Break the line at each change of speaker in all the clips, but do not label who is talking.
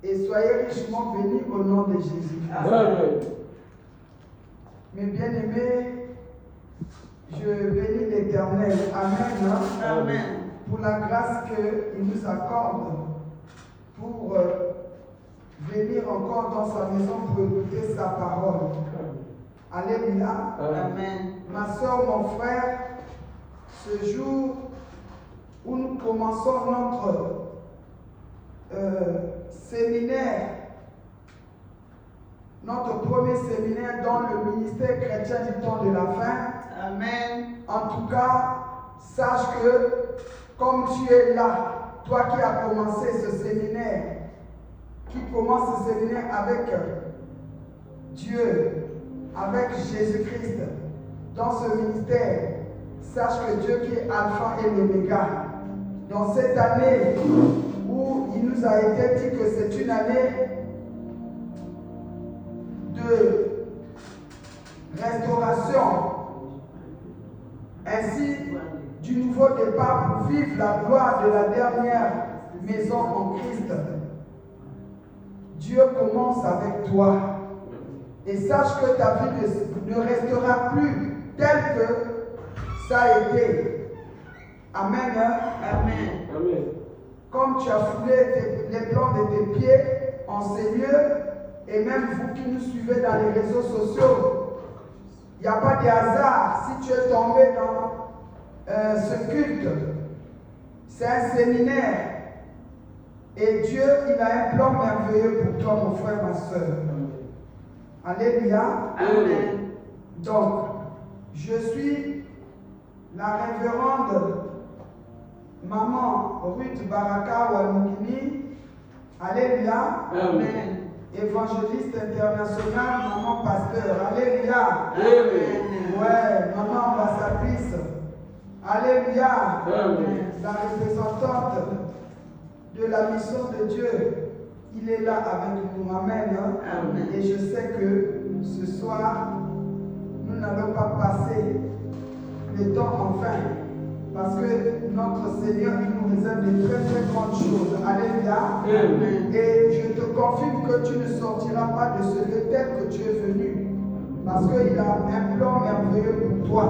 et soyez richement bénis au nom de Jésus.
Amen.
Mes bien-aimés, je bénis l'Éternel. Amen.
Amen.
Pour la grâce qu'il nous accorde pour venir encore dans sa maison pour écouter sa parole. Alléluia.
Amen.
Ma soeur, mon frère, ce jour où nous commençons notre séminaire, notre premier séminaire dans le ministère chrétien du temps de la fin.
Amen.
En tout cas, sache que comme tu es là, toi qui as commencé ce séminaire, qui commence ce séminaire avec Dieu, avec Jésus-Christ, dans ce ministère, sache que Dieu qui est Alpha et l'Oméga, dans cette année où il nous a été dit que c'est une année de restauration, ainsi du nouveau départ pour vivre la gloire de la dernière maison en Christ. Dieu commence avec toi. Et sache que ta vie ne restera plus telle que ça a été. Amen.
Amen.
Amen.
Comme tu as foulé les plans de tes pieds en ces lieux, et même vous qui nous suivez dans les réseaux sociaux, il n'y a pas de hasard si tu es tombé dans ce culte. C'est un séminaire. Et Dieu, il a un plan merveilleux pour toi, mon frère, ma soeur. Alléluia.
Amen.
Donc, je suis la révérende maman Ruth Baraka Walmukini. Alléluia.
Amen.
Évangéliste international, maman pasteur. Alléluia.
Amen.
Ouais, maman ambassadrice. Alléluia.
Amen.
La représentante de la mission de Dieu. Il est là avec nous. Amen.
Amen.
Et je sais que ce soir, nous n'allons pas passer le temps en vain. Parce que notre Seigneur, il nous réserve de très très grandes choses. Alléluia.
Amen.
Et je te confirme que tu ne sortiras pas de ce lieu tel que tu es venu. Parce qu'il a un plan merveilleux pour toi.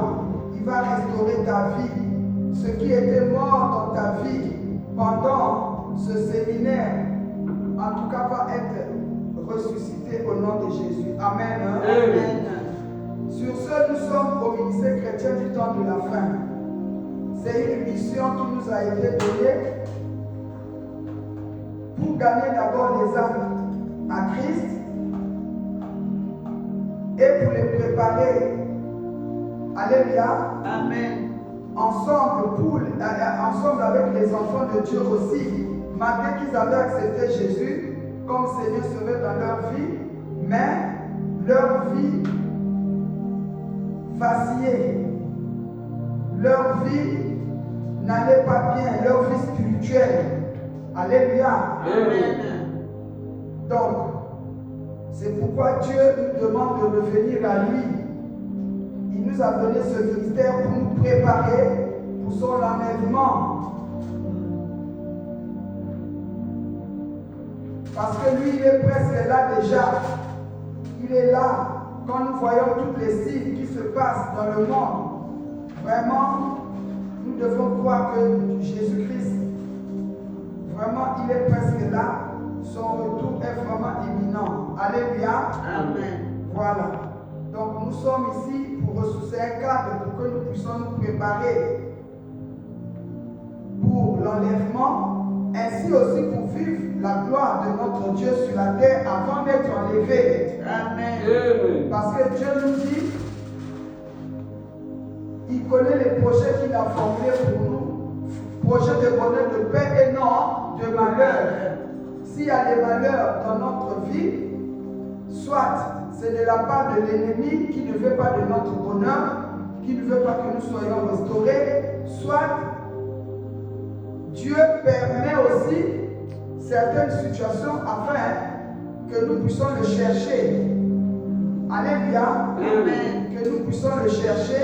Il va restaurer ta vie. Ce qui était mort dans ta vie pendant ce séminaire, en tout cas, va être ressuscité au nom de Jésus. Amen.
Amen.
Sur ce, nous sommes au ministère chrétien du temps de la fin. C'est une mission qui nous a été donnée pour gagner d'abord les âmes à Christ et pour les préparer. Alléluia.
Amen.
Ensemble avec les enfants de Dieu aussi, malgré qu'ils avaient accepté Jésus comme Seigneur Sauveur dans leur vie, mais leur vie vacillait. Leur vie n'allait pas bien, leur vie spirituelle. Alléluia.
Amen.
Donc, c'est pourquoi Dieu nous demande de revenir à lui. Il nous a donné ce ministère pour nous préparer pour son enlèvement. Parce que lui, il est presque là déjà. Il est là quand nous voyons toutes les signes qui se passent dans le monde. Vraiment, nous devons croire que Jésus-Christ, vraiment, il est presque là. Son retour est vraiment imminent. Alléluia.
Amen.
Voilà. Donc nous sommes ici pour ressourcer un cadre pour que nous puissions nous préparer pour l'enlèvement, ainsi aussi pour vivre la gloire de notre Dieu sur la terre avant d'être enlevé.
Amen.
Parce que Dieu nous dit, il connaît les projets qu'il a formulés pour nous, projets de bonheur, de paix et non de malheur. S'il y a des malheurs dans notre vie, soit c'est de la part de l'ennemi qui ne veut pas de notre bonheur, qui ne veut pas que nous soyons restaurés, soit Dieu permet aussi certaines situations afin que nous puissions le chercher. Alléluia.
Amen.
Que nous puissions le chercher,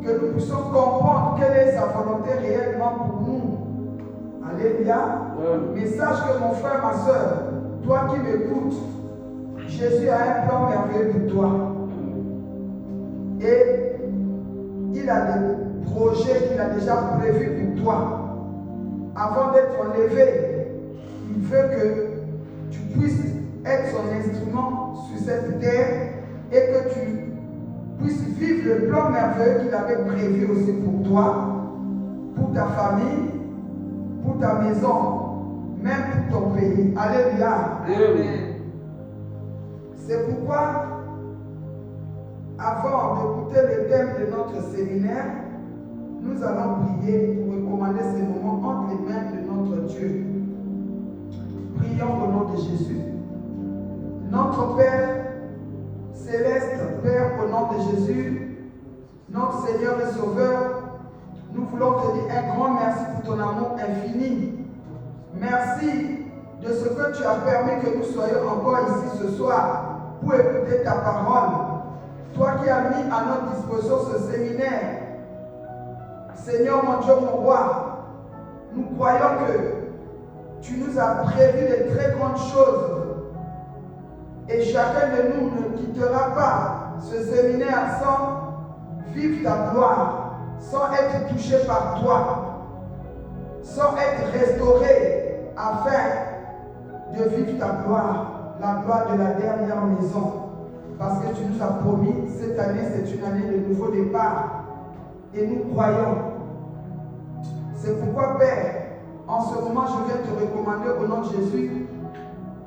que nous puissions comprendre quelle est sa volonté réellement pour nous. Alléluia. Mais sache que mon frère, ma soeur, toi qui m'écoutes, Jésus a un plan merveilleux pour toi. Et il a des projets qu'il a déjà prévus pour toi. Avant d'être enlevé, il veut que tu puisses être son instrument sur cette terre et que tu puisses vivre le plan merveilleux qu'il avait prévu aussi pour toi, pour ta famille, pour ta maison, même pour ton pays. Alléluia.
Amen.
C'est pourquoi, avant d'écouter le thème de notre séminaire, nous allons prier pour recommander ces moments entre les mains de notre Dieu. Prions au nom de Jésus. Notre Père céleste, Père, au nom de Jésus, notre Seigneur et Sauveur, nous voulons te dire un grand merci pour ton amour infini. Merci de ce que tu as permis que nous soyons encore ici ce soir pour écouter ta parole. Toi qui as mis à notre disposition ce séminaire, Seigneur mon Dieu, mon roi, nous croyons que tu nous as prévu de très grandes choses. Et chacun de nous ne quittera pas ce séminaire sans vivre ta gloire, sans être touché par toi, sans être restauré afin de vivre ta gloire, la gloire de la dernière maison. Parce que tu nous as promis, cette année c'est une année de nouveau départ. Et nous croyons. C'est pourquoi, Père, en ce moment, je viens te recommander au nom de Jésus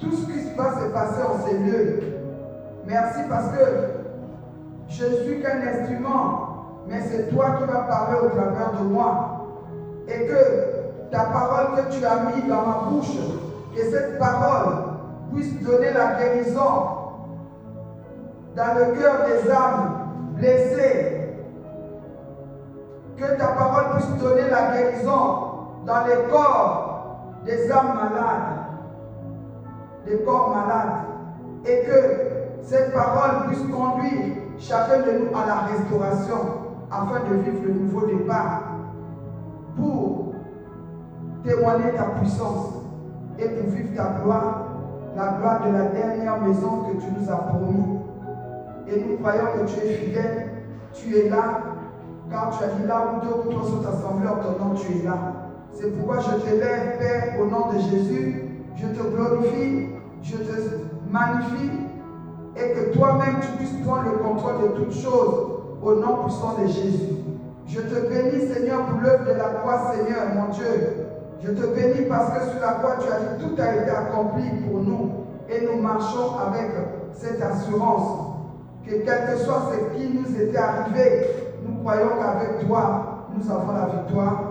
tout ce qui va se passer en ces lieux. Merci parce que je ne suis qu'un instrument, mais c'est toi qui vas parler au travers de moi. Et que ta parole que tu as mise dans ma bouche, que cette parole puisse donner la guérison dans le cœur des âmes blessées. Que ta parole puisse donner la guérison dans les corps des âmes malades, des corps malades. Et que cette parole puisse conduire chacun de nous à la restauration afin de vivre le nouveau départ pour témoigner ta puissance et pour vivre ta gloire, la gloire de la dernière maison que tu nous as promis. Et nous croyons que tu es fidèle, tu es là, car tu as dit là où deux ou trois sont assemblés en ton nom, tu es là. C'est pourquoi je t'élève, Père, au nom de Jésus, je te glorifie, je te magnifie, et que toi-même tu puisses prendre le contrôle de toutes choses au nom puissant de Jésus. Je te bénis, Seigneur, pour l'œuvre de la croix, Seigneur, mon Dieu. Je te bénis parce que sur la croix, tu as dit tout a été accompli pour nous, et nous marchons avec cette assurance que quel que soit ce qui nous était arrivé, nous croyons qu'avec toi, nous avons la victoire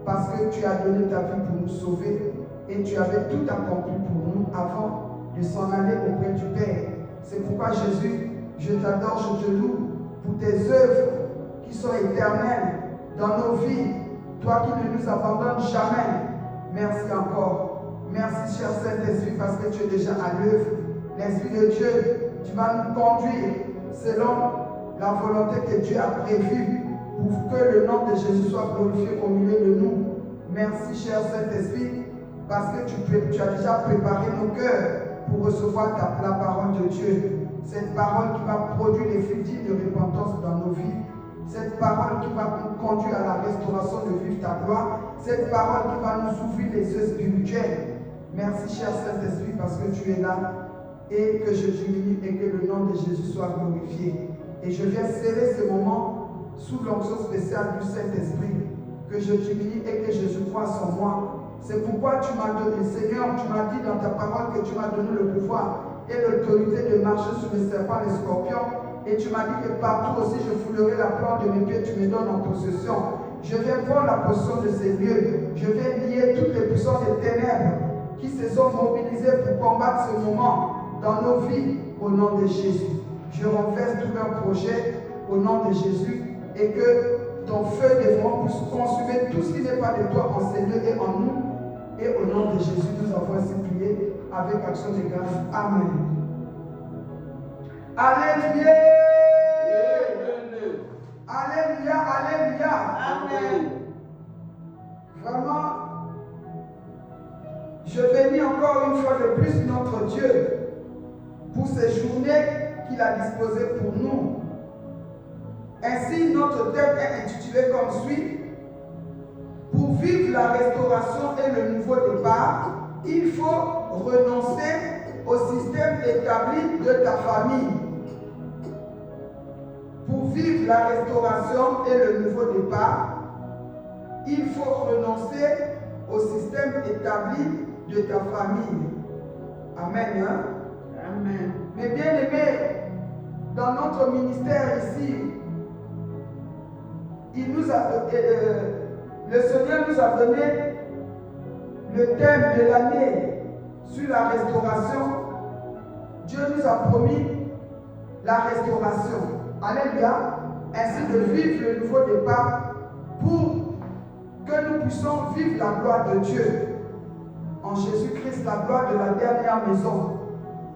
parce que tu as donné ta vie pour nous sauver et tu avais tout accompli pour nous avant de s'en aller auprès du Père. C'est pourquoi Jésus, je t'adore, je te loue pour tes œuvres qui sont éternelles dans nos vies. Toi qui ne nous abandonnes jamais. Merci encore. Merci, cher Saint-Esprit, parce que tu es déjà à l'œuvre. L'Esprit de Dieu, tu vas nous conduire selon la volonté que Dieu a prévue pour que le nom de Jésus soit glorifié au milieu de nous. Merci, cher Saint-Esprit, parce que tu as déjà préparé nos cœurs pour recevoir la parole de Dieu. Cette parole qui va produire les fruits de repentance dans nos vies. Cette parole qui va nous conduire à la restauration de vivre ta gloire. Cette parole qui va nous ouvrir les yeux spirituels. Merci, cher Saint-Esprit, parce que tu es là et que je diminue et que le nom de Jésus soit glorifié. Et je viens sceller ce moment sous l'onction spéciale du Saint-Esprit, que je diminue et que Jésus croise en moi. C'est pourquoi tu m'as donné, Seigneur, tu m'as dit dans ta parole que tu m'as donné le pouvoir et l'autorité de marcher sur les serpents et les scorpions. Et tu m'as dit que partout aussi je foulerai la plante de mes pieds, tu me donnes en possession. Je viens prendre la possession de ces lieux. Je viens lier toutes les puissances des ténèbres qui se sont mobilisées pour combattre ce moment dans nos vies au nom de Jésus. Je renverse tous leurs projets au nom de Jésus et que ton feu dévorant puisse consumer tout ce qui n'est pas de toi en ces lieux et en nous. Et au nom de Jésus, nous avons ainsi prié avec action de grâce. Amen. Alléluia. Alléluia, alléluia.
Amen.
Vraiment, Je bénis encore une fois de plus notre Dieu pour ces journées qu'il a disposées pour nous. Ainsi, notre thème est intitulé comme suit. Pour vivre la restauration et le nouveau départ, il faut renoncer au système établi de ta famille. Pour vivre la restauration et le nouveau départ, il faut renoncer au système établi de ta famille. Amen. Hein?
Amen.
Mais bien aimés, dans notre ministère ici, le Seigneur nous a donné le thème de l'année sur la restauration. Dieu nous a promis la restauration. Alléluia. Ainsi de vivre le nouveau départ pour que nous puissions vivre la gloire de Dieu. En Jésus-Christ, la gloire de la dernière maison.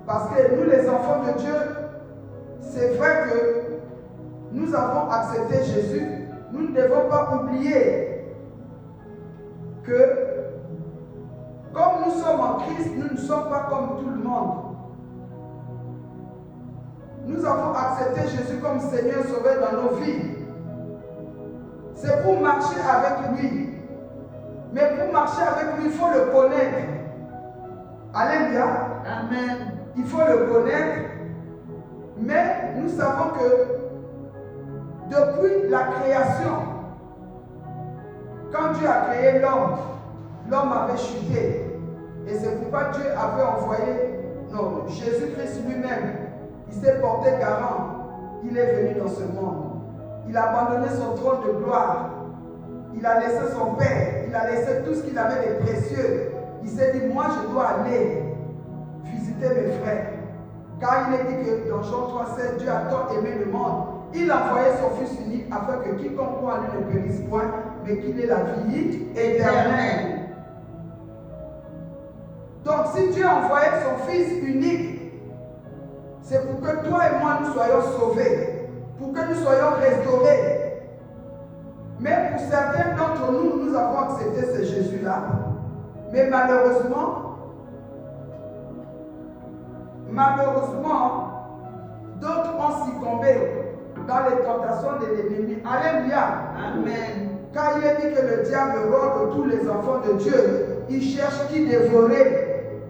Parce que nous, les enfants de Dieu, c'est vrai que nous avons accepté Jésus. Nous ne devons pas oublier que comme nous sommes en Christ, nous ne sommes pas comme tout le monde. Nous avons accepté Jésus comme Seigneur Sauveur dans nos vies. C'est pour marcher avec lui. Mais pour marcher avec lui, il faut le connaître. Alléluia.
Amen.
Il faut le connaître. Mais nous savons que depuis la création, quand Dieu a créé l'homme, l'homme avait chuté. Et c'est pourquoi Dieu avait envoyé, Jésus-Christ lui-même, il s'est porté garant. Il est venu dans ce monde. Il a abandonné son trône de gloire. Il a laissé son Père. Il a laissé tout ce qu'il avait de précieux. Il s'est dit, moi je dois aller visiter mes frères. Car il est dit que dans Jean 3,7, Dieu a tant aimé le monde. Il a envoyé son Fils unique afin que quiconque croit en lui ne périsse point, mais qu'il ait la vie éternelle. Donc si Dieu a envoyé son Fils unique, c'est pour que toi et moi nous soyons sauvés, pour que nous soyons restaurés. Mais pour certains d'entre nous, nous avons accepté ce Jésus-là. Mais malheureusement, d'autres ont succombé dans les tentations de l'ennemi. Alléluia.
Amen.
Car il est dit que le diable rôde tous les enfants de Dieu. Il cherche qui dévorer.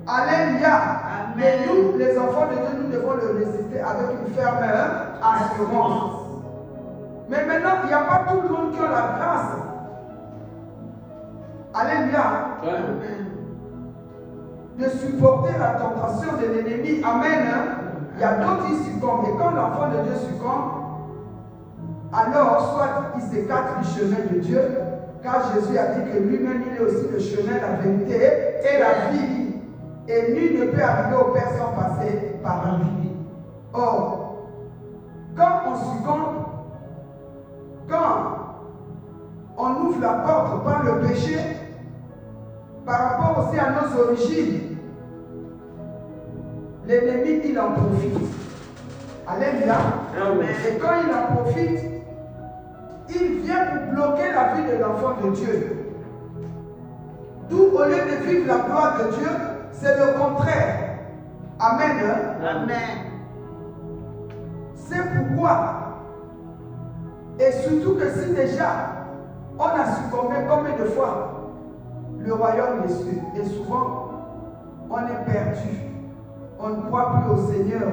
Alléluia.
Amen.
Mais nous, les enfants de Dieu, nous devons le résister avec une ferme assurance. Mais maintenant, il n'y a pas tout le monde qui a la grâce. Alléluia.
Amen.
De supporter la tentation de l'ennemi. Amen. Il y a d'autres qui succombent. Et quand l'enfant de Dieu succombe, alors soit il s'écarte du chemin de Dieu, car Jésus a dit que lui-même il est aussi le chemin, la vérité et la vie. Et nul ne peut arriver au Père sans passer par lui. Or, quand on succombe, quand on ouvre la porte par le péché, par rapport aussi à nos origines, l'ennemi il en profite. Alléluia.
Amen.
Et quand il en profite, il vient pour bloquer la vie de l'enfant de Dieu. D'où au lieu de vivre la gloire de Dieu, c'est le contraire. Amen.
Amen.
C'est pourquoi, et surtout que si déjà on a succombé combien de fois, le royaume est su. Et souvent, on est perdu. On ne croit plus au Seigneur.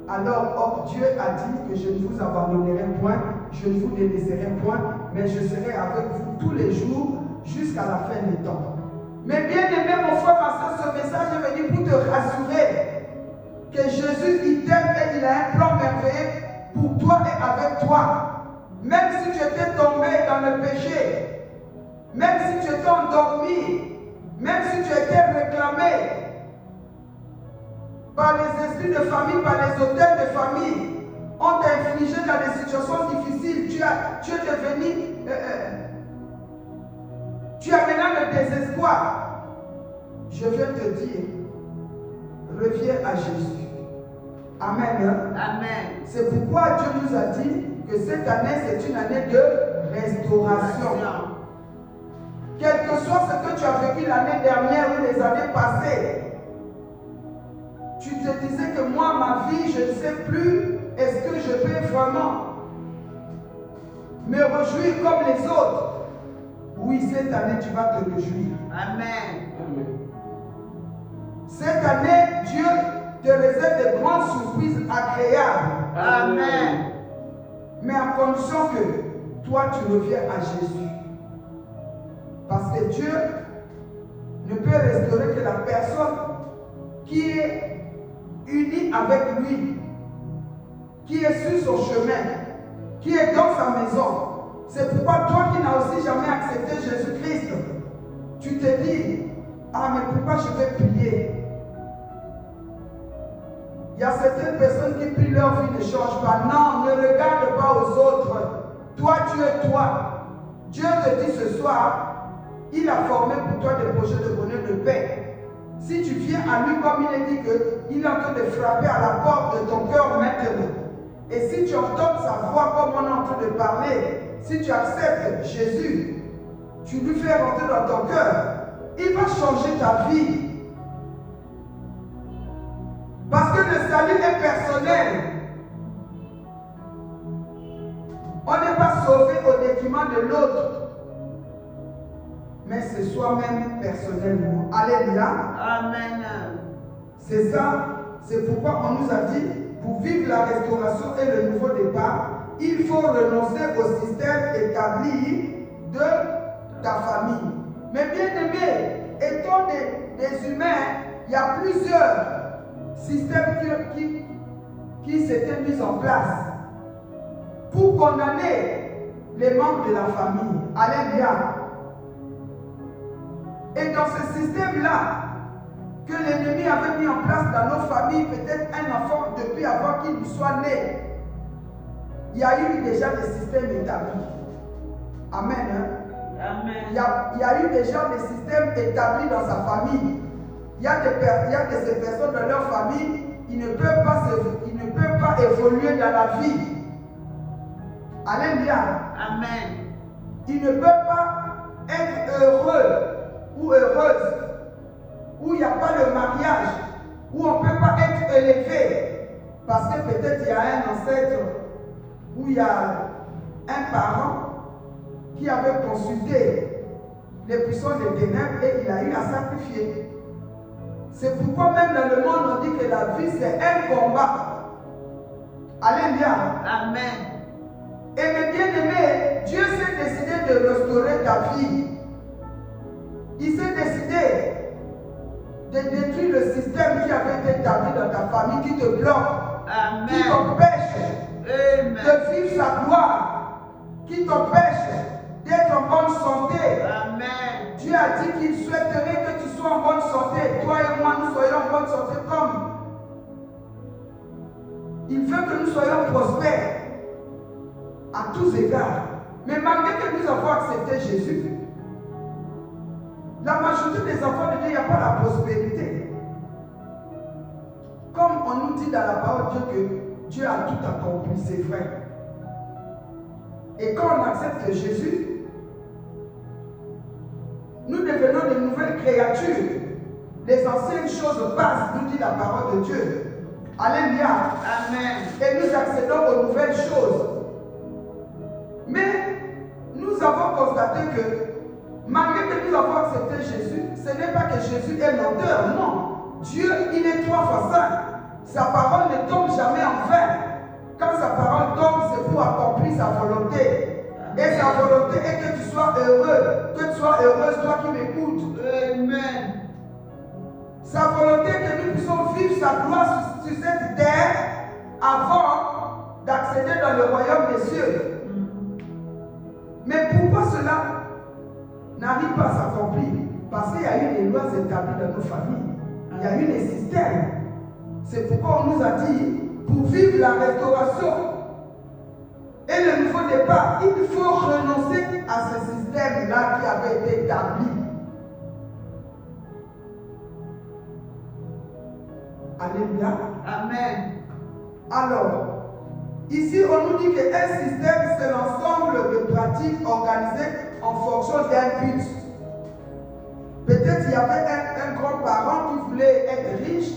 Alors, or, Dieu a dit que je ne vous abandonnerai point, je ne vous délaisserai point, mais je serai avec vous tous les jours jusqu'à la fin des temps. Mais bien aimé, mon frère, ma soeur, ce message est venu pour te rassurer que Jésus, il t'aime et il a un plan merveilleux pour toi et avec toi. Même si tu étais tombé dans le péché, même si tu étais endormi, même si tu étais réclamé par les esprits de famille, par les auteurs de famille, on t'a infligé dans des situations difficiles, tu es devenu, tu as maintenant le désespoir. Je viens te dire, reviens à Jésus. Amen.
Amen.
C'est pourquoi Dieu nous a dit que cette année, c'est une année de restauration. Quel que soit ce que tu as vécu l'année dernière ou les années passées, tu te disais que moi, ma vie, je ne sais plus, est-ce que je peux vraiment me réjouir comme les autres? Oui, cette année, tu vas te réjouir.
Amen.
Cette année, Dieu te réserve de grandes surprises agréables.
Amen.
Mais à condition que toi, tu reviens à Jésus. Parce que Dieu ne peut restaurer que la personne qui est unie avec lui, qui est sur son chemin, qui est dans sa maison. C'est pourquoi toi qui n'as aussi jamais accepté Jésus-Christ, tu te dis, ah mais pourquoi je vais prier? Il y a certaines personnes qui prient, leur vie ne change pas. Non, ne regarde pas aux autres. Toi, tu es toi. Dieu te dit ce soir, il a formé pour toi des projets de bonheur, de paix. Si tu viens à lui comme il est dit qu'il est en train de frapper à la porte de ton cœur maintenant, et si tu entends sa voix comme on est en train de parler, si tu acceptes Jésus, tu lui fais rentrer dans ton cœur, il va changer ta vie. Parce que le salut est personnel. On n'est pas sauvé au détriment de l'autre, mais c'est soi-même personnellement. Alléluia.
Amen.
C'est ça. C'est pourquoi on nous a dit, pour vivre la restauration et le nouveau départ, il faut renoncer au système établi de ta famille. Mais bien aimé, étant des humains, il y a plusieurs systèmes qui s'étaient mis en place pour condamner les membres de la famille. Alléluia. Et dans ce système-là, que l'ennemi avait mis en place dans nos familles, peut-être un enfant depuis avant qu'il ne soit né, il y a eu déjà des systèmes établis. Amen. Hein?
Amen.
Il y a eu déjà des systèmes établis dans sa famille. Il y a de ces personnes dans leur famille, ils ne peuvent pas évoluer dans la vie. Alléluia.
Amen.
Ils ne peuvent pas être heureux ou heureuses, où il n'y a pas le mariage, où on ne peut pas être élevé, parce que peut-être il y a un ancêtre, où il y a un parent qui avait consulté les puissants des ténèbres et il a eu à sacrifier. C'est pourquoi même dans le monde on dit que la vie c'est un combat. Alléluia.
Amen.
Et mes bien-aimés, Dieu s'est décidé de restaurer ta vie. Il s'est décidé de détruire le système qui avait été établi dans ta famille, qui te bloque,
Amen.
qui t'empêche
Amen.
de vivre sa gloire, qui t'empêche d'être en bonne santé.
Amen.
Dieu a dit qu'il souhaiterait que tu sois en bonne santé. Toi et moi, nous soyons en bonne santé comme il veut que nous soyons prospères à tous égards. Mais malgré que nous avons accepté Jésus, la majorité des enfants de Dieu, il n'y a pas la prospérité. Comme on nous dit dans la parole de Dieu que Dieu a tout accompli, c'est vrai. Et quand on accepte Jésus, nous devenons de nouvelles créatures. Les anciennes choses passent, nous dit la parole de Dieu. Alléluia.
Amen.
Et nous accédons aux nouvelles choses. Mais nous avons constaté que malgré que nous avons accepté Jésus, ce n'est pas que Jésus est menteur, non. Dieu, il est 3 fois saint. Sa parole ne tombe jamais en vain. Quand sa parole tombe, c'est pour accomplir sa volonté. Et sa volonté est que tu sois heureux, que tu sois heureuse, toi qui m'écoutes.
Amen.
Sa volonté est que nous puissions vivre sa gloire sur cette terre avant d'accéder dans le royaume des cieux. Mais pourquoi cela n'arrive pas à s'accomplir? Parce qu'il y a eu des lois établies dans nos familles. Il y a eu des systèmes. C'est pourquoi on nous a dit, pour vivre la restauration et le nouveau départ, il faut renoncer à ce système-là qui avait été établi. Alléluia.
Amen.
Alors, ici on nous dit qu'un système c'est l'ensemble de pratiques organisées en fonction d'un but. Peut-être il y avait un grand-parent qui voulait être riche.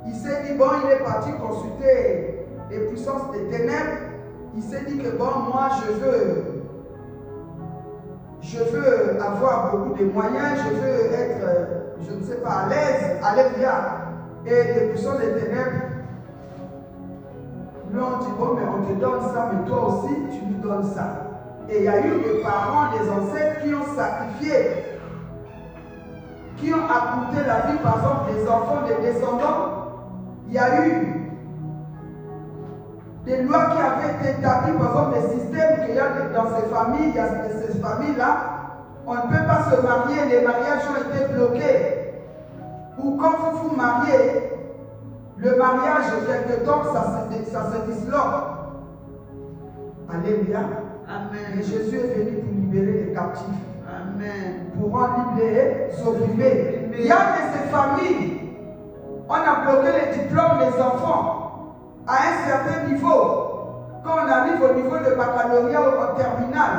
Il s'est dit, bon, il est parti consulter les puissances des ténèbres. Il s'est dit que, bon, moi, je veux avoir beaucoup de moyens, je veux être, je ne sais pas, à l'aise. Alléluia. Et les puissances des ténèbres lui ont dit, bon, mais on te donne ça, mais toi aussi, tu nous donnes ça. Et il y a eu des parents, des ancêtres qui ont sacrifié, qui ont accouté la vie, par exemple, des enfants, des descendants. Il y a eu des lois qui avaient été établies, par exemple, des systèmes qu'il y a dans ces familles, il y a ces familles-là, on ne peut pas se marier, les mariages ont été bloqués. Ou quand vous vous mariez, le mariage, quelque temps, ça se disloque. Alléluia.
Amen.
Et Jésus est venu pour libérer les captifs.
Amen.
Pour rendre libérés, opprimés. Il y a de ces familles, on a bloqué les diplômes des enfants à un certain niveau. Quand on arrive au niveau de baccalauréat ou au terminal,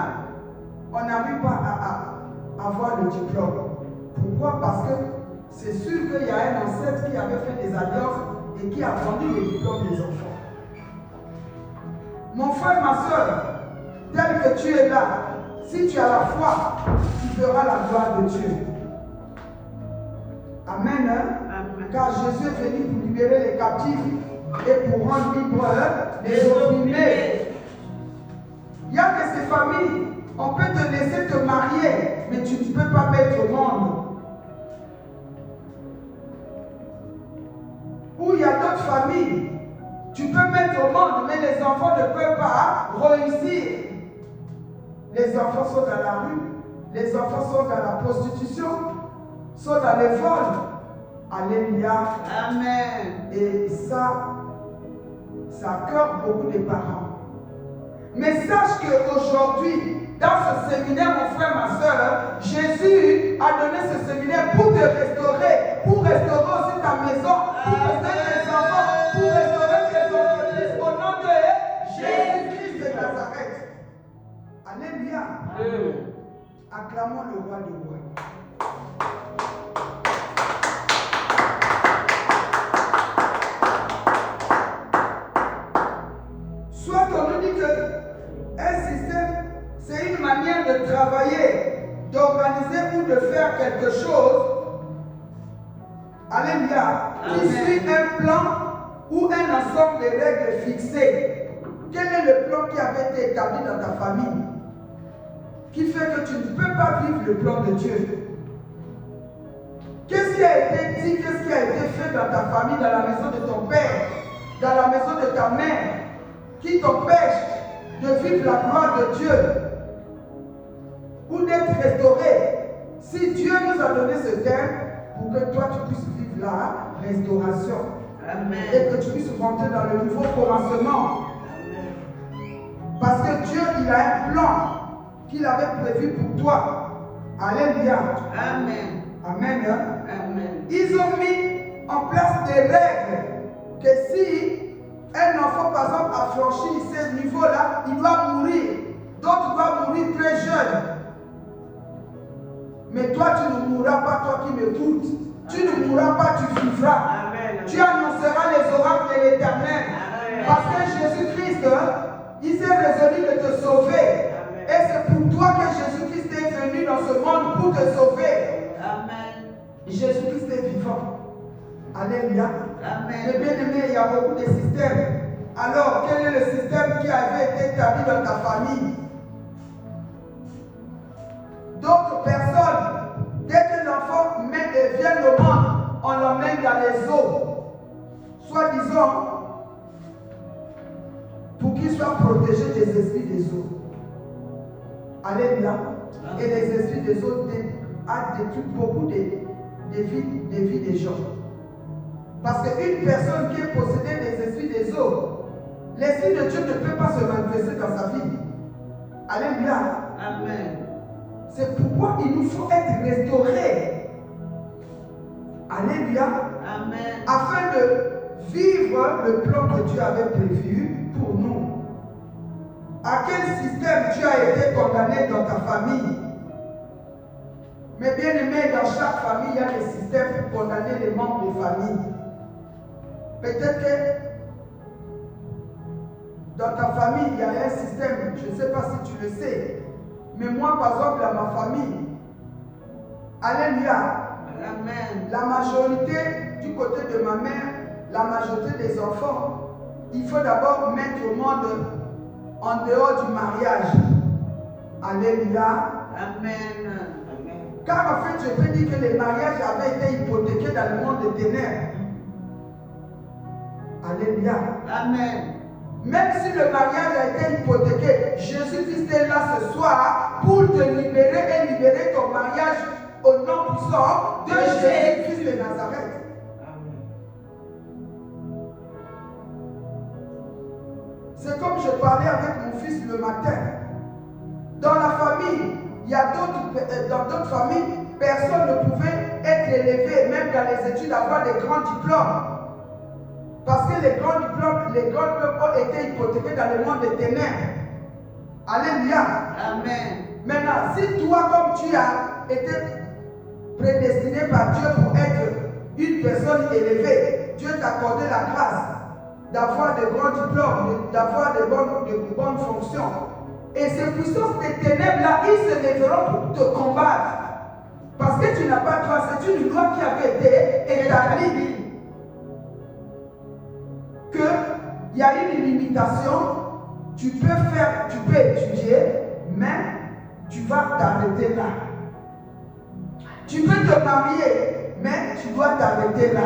on n'arrive pas à avoir le diplôme. Pourquoi? Parce que c'est sûr qu'il y a un ancêtre qui avait fait des alliances et qui a vendu les diplômes des enfants. Mon frère, ma soeur, tel que tu es là, si tu as la foi, tu feras la gloire de Dieu. Amen.
Amen.
Car Jésus est venu pour libérer les captifs et pour rendre libres les opprimés. Il n'y a que ces familles. On peut te laisser te marier, mais tu ne peux pas mettre au monde. Ou il y a d'autres familles. Tu peux mettre au monde, mais les enfants ne peuvent pas réussir. Les enfants sont dans la rue, les enfants sont dans la prostitution, sont dans les vols. Alléluia.
Amen.
Et ça accorde beaucoup de parents. Mais sache qu'aujourd'hui, dans ce séminaire, mon frère, ma soeur, Jésus a donné ce séminaire pour te restaurer, pour restaurer aussi ta maison, pour restaurer tes enfants, pour restaurer tes entreprises, au nom de Jésus-Christ de Nazareth. Alléluia. Acclamons le roi des rois. Soit on nous dit qu'un système, c'est une manière de travailler, d'organiser ou de faire quelque chose. Alléluia. Qui suit un plan ou un ensemble de règles fixées. Quel est le plan qui avait été établi dans ta famille? Qui fait que tu ne peux pas vivre le plan de Dieu. Qu'est-ce qui a été dit, qu'est-ce qui a été fait dans ta famille, dans la maison de ton père, dans la maison de ta mère, qui t'empêche de vivre la gloire de Dieu ou d'être restauré? Si Dieu nous a donné ce terme pour que toi tu puisses vivre la restauration.
Amen.
Et que tu puisses rentrer dans le nouveau commencement. Parce que Dieu, il a un plan qu'il avait prévu pour toi. Alléluia.
Amen.
Amen.
Amen.
Ils ont mis en place des règles que si un enfant, par exemple, a franchi ce niveau-là, il doit mourir. D'autres doivent mourir très jeunes. Mais toi, tu ne mourras pas, toi qui m'écoutes. Tu ne mourras pas, tu vivras.
Amen.
Tu annonceras les oracles de l'Éternel. Parce que Jésus-Christ, il s'est résolu de te sauver.
Amen.
Et c'est pour toi que Jésus-Christ est venu dans ce monde pour te sauver.
Amen.
Jésus-Christ est vivant. Alléluia.
Amen.
Mais bien aimé, il y a beaucoup de systèmes. Alors, quel est le système qui avait été établi dans ta famille? D'autres personnes, dès que l'enfant vient au monde, on l'emmène dans les eaux. Soi-disant, pour qu'il soit protégé des esprits des eaux. Alléluia. Et les esprits des eaux ont détruit beaucoup de vies des gens. Parce qu'une personne qui est possédée des esprits des eaux, l'esprit de Dieu ne peut pas se manifester dans sa vie. Alléluia.
Amen.
C'est pourquoi il nous faut être restaurés. Alléluia.
Amen.
Afin de vivre le plan que Dieu avait prévu pour nous. À quel système tu as été condamné dans ta famille? Mais bien aimé, dans chaque famille, il y a des systèmes pour condamner les membres de famille. Peut-être que dans ta famille, il y a un système, je ne sais pas si tu le sais, mais moi, par exemple, dans ma famille, alléluia,
Amen.
la majorité du côté de ma mère, la majorité des enfants, il faut d'abord mettre au monde en dehors du mariage. Alléluia.
Amen.
Car en fait, je peux dire que les mariages avaient été hypothéqués dans le monde des ténèbres. Alléluia.
Amen.
Même si le mariage a été hypothéqué, Jésus-Christ est là ce soir pour te libérer et libérer ton mariage au nom puissant de Jésus-Christ de Nazareth. C'est comme je parlais avec mon fils le matin. Dans la famille, il y a dans d'autres familles, personne ne pouvait être élevé, même dans les études, avoir des grands diplômes. Parce que les grands diplômes ont été hypothéqués dans le monde des ténèbres. Alléluia.
Amen.
Maintenant, si toi, comme tu as été prédestiné par Dieu pour être une personne élevée, Dieu t'a accordé la grâce d'avoir de grands diplômes, d'avoir de bonnes fonctions. Et ces puissances des ténèbres-là, ils se lèveront pour te combattre. Parce que tu n'as pas droit, c'est une loi qui avait été établie. Qu'il y a une limitation, tu peux étudier, mais tu vas t'arrêter là. Tu peux te marier, mais tu dois t'arrêter là.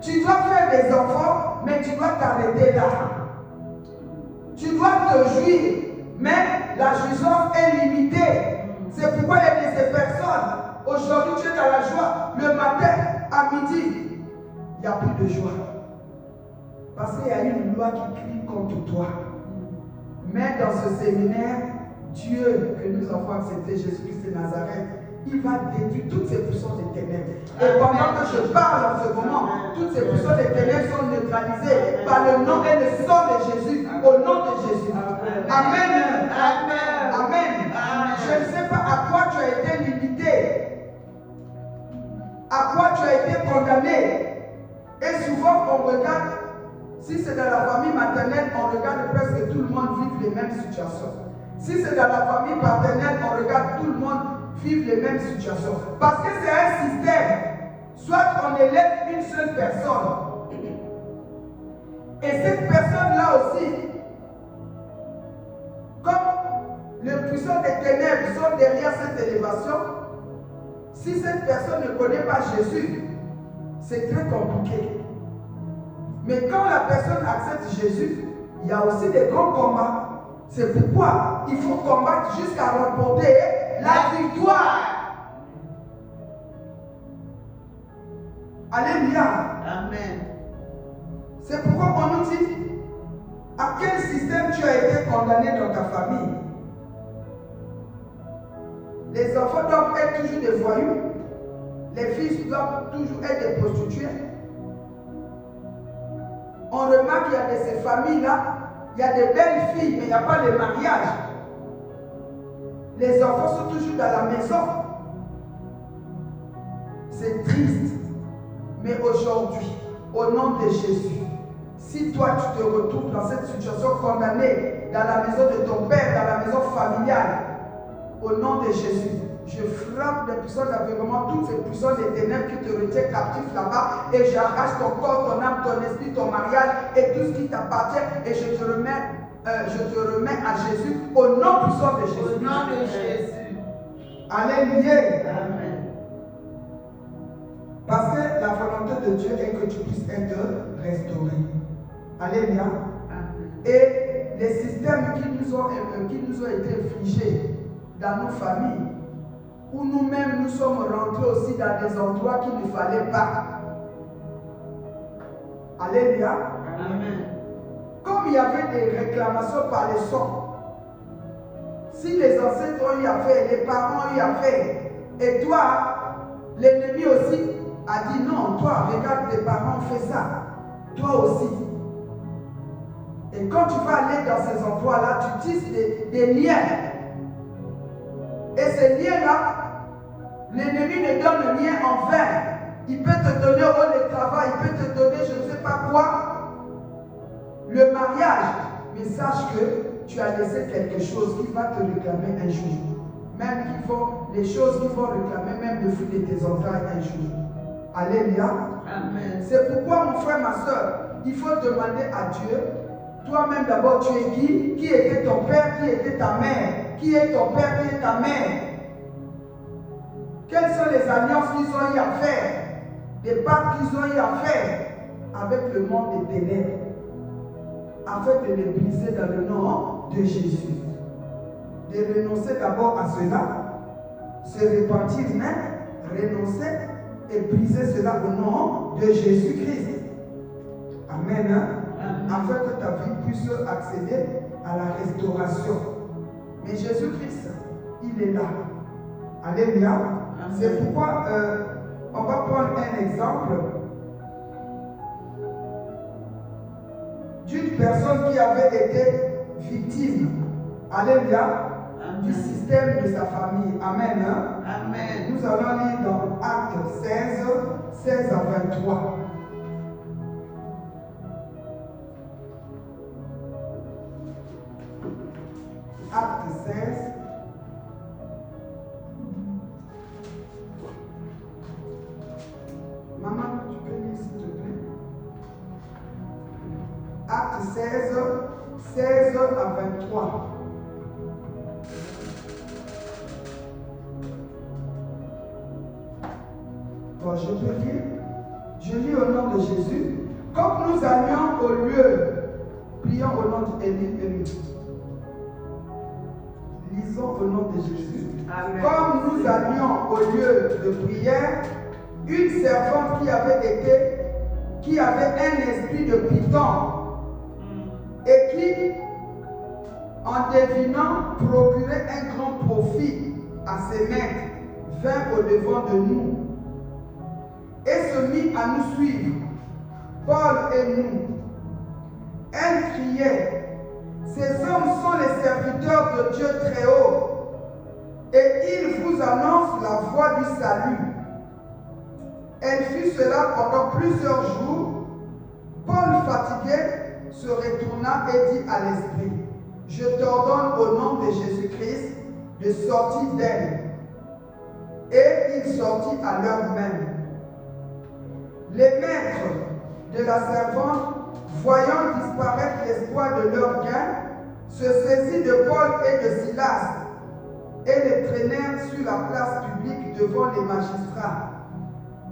Tu dois faire des enfants, mais tu dois t'arrêter là. Tu dois te jouir, mais la jouissance est limitée. C'est pourquoi il y a des personnes. Aujourd'hui, tu es dans la joie. Le matin, à midi, il n'y a plus de joie. Parce qu'il y a une loi qui crie contre toi. Mais dans ce séminaire, Dieu que nous avons accepté, Jésus-Christ de Nazareth, il va détruire toutes ces puissances des ténèbres. Et pendant que je parle en ce moment, toutes ces puissances des ténèbres sont neutralisées par le nom et le sang de Jésus, au nom de Jésus. Amen.
Amen.
Amen. Je ne sais pas à quoi tu as été limité, à quoi tu as été condamné. Et souvent on regarde, si c'est dans la famille maternelle, on regarde presque tout le monde vivre les mêmes situations. Si c'est dans la famille paternelle, on regarde tout le monde vivre les mêmes situations. Parce que c'est un système. Soit on élève une seule personne. Et cette personne-là aussi, comme les puissants des ténèbres sont derrière cette élévation, si cette personne ne connaît pas Jésus, c'est très compliqué. Mais quand la personne accepte Jésus, il y a aussi des grands combats. C'est pourquoi il faut combattre jusqu'à remporter la victoire. Alléluia.
Amen.
C'est pourquoi on nous dit à quel système tu as été condamné dans ta famille. Les enfants doivent être toujours des voyous. Les filles doivent toujours être des prostituées. On remarque qu'il y a de ces familles-là, il y a des belles filles, mais il n'y a pas de mariage. Les enfants sont toujours dans la maison. C'est triste. Mais aujourd'hui, au nom de Jésus, si toi tu te retrouves dans cette situation condamnée dans la maison de ton père, dans la maison familiale, au nom de Jésus, je frappe des puissances d'aveuglement, toutes ces puissances des ténèbres qui te retiennent captif là-bas, et j'arrache ton corps, ton âme, ton esprit, ton mariage et tout ce qui t'appartient, et je te remets à Jésus au nom puissant de Jésus.
Au nom de Jésus.
Alléluia.
Amen.
Parce que la volonté de Dieu est que tu puisses être restauré. Alléluia.
Amen.
Et les systèmes qui nous ont été infligés dans nos familles, où nous-mêmes nous sommes rentrés aussi dans des endroits qu'il ne fallait pas. Alléluia.
Amen.
Comme il y avait des réclamations par les sons, si les ancêtres ont eu à faire, les parents ont eu à faire, et toi, l'ennemi aussi a dit non, toi, regarde, tes parents ont fait ça, toi aussi. Et quand tu vas aller dans ces endroits-là, tu tisses des liens. Et ces liens-là, l'ennemi ne donne rien en vain. Il peut te donner le travail, il peut te donner je ne sais pas quoi, le mariage. Mais sache que tu as laissé quelque chose qui va te réclamer un jour. Même les choses qui vont réclamer même le fruit de tes entrailles un jour. Alléluia.
Amen.
C'est pourquoi mon frère, ma soeur, il faut demander à Dieu, toi-même d'abord tu es qui? Qui était ton père? Qui était ta mère? Qui est ton père? Qui est ta mère? Quelles sont les alliances qu'ils ont eu à faire? Les pactes qu'ils ont eu à faire avec le monde des ténèbres, afin de les briser dans le nom de Jésus. De renoncer d'abord à cela, se repentir même, renoncer et briser cela au nom de Jésus-Christ. Amen. Amen. Afin que ta vie puisse accéder à la restauration. Mais Jésus-Christ, il est là. Alléluia. C'est pourquoi on va prendre un exemple d'une personne qui avait été victime. Alléluia. Du système de sa famille. Amen.
Amen.
Nous allons lire dans Actes 16 à 23. Actes 16. Maman, tu peux lire s'il te plaît. Actes 16 à 23. Bon, je peux lire. Je lis au nom de Jésus. Comme nous allions au lieu, prions au nom d'Élie. Lisons au nom de Jésus. Amen. Comme nous allions au lieu de prière, une servante qui avait un esprit de python et qui, en devinant procurer un grand profit à ses maîtres, vint au-devant de nous et se mit à nous suivre, Paul et nous. Elle criait, ces hommes sont les serviteurs de Dieu très haut, et ils vous annoncent la voie du salut. Elle fit cela pendant plusieurs jours. Paul, fatigué, se retourna et dit à l'esprit, je t'ordonne au nom de Jésus-Christ de sortir d'elle. Et il sortit à l'heure même. Les maîtres de la servante, voyant disparaître l'espoir de leur gain, se saisirent de Paul et de Silas et les traînèrent sur la place publique devant les magistrats.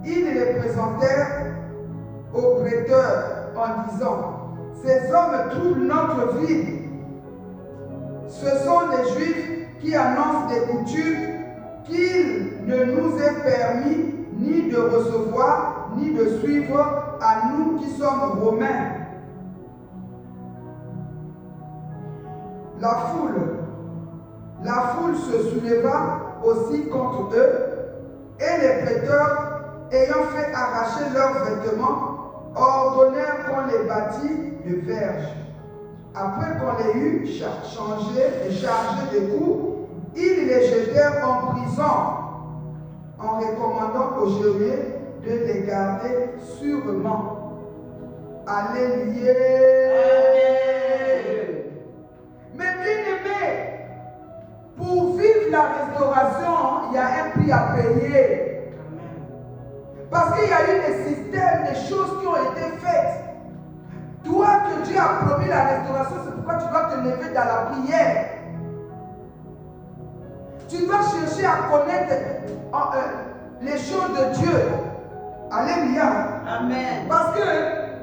Ils les présentèrent aux prêteurs en disant, ces hommes troublent notre vie. Ce sont des Juifs qui annoncent des coutumes qu'il ne nous est permis ni de recevoir ni de suivre à nous qui sommes Romains. La foule se souleva aussi contre eux, et les prêteurs, ayant fait arracher leurs vêtements, ordonnèrent qu'on les bâtît de verges. Après qu'on les eut changés et chargés de coups, ils les jetèrent en prison, en recommandant aux geôliers de les garder sûrement. Alléluia. Mais bien aimé, pour vivre la restauration, il y a un prix à payer. Parce qu'il y a eu des systèmes, des choses qui ont été faites. Toi que Dieu a promis la restauration, c'est pourquoi tu dois te lever dans la prière. Tu dois chercher à connaître les choses de Dieu. Alléluia.
Amen.
Parce que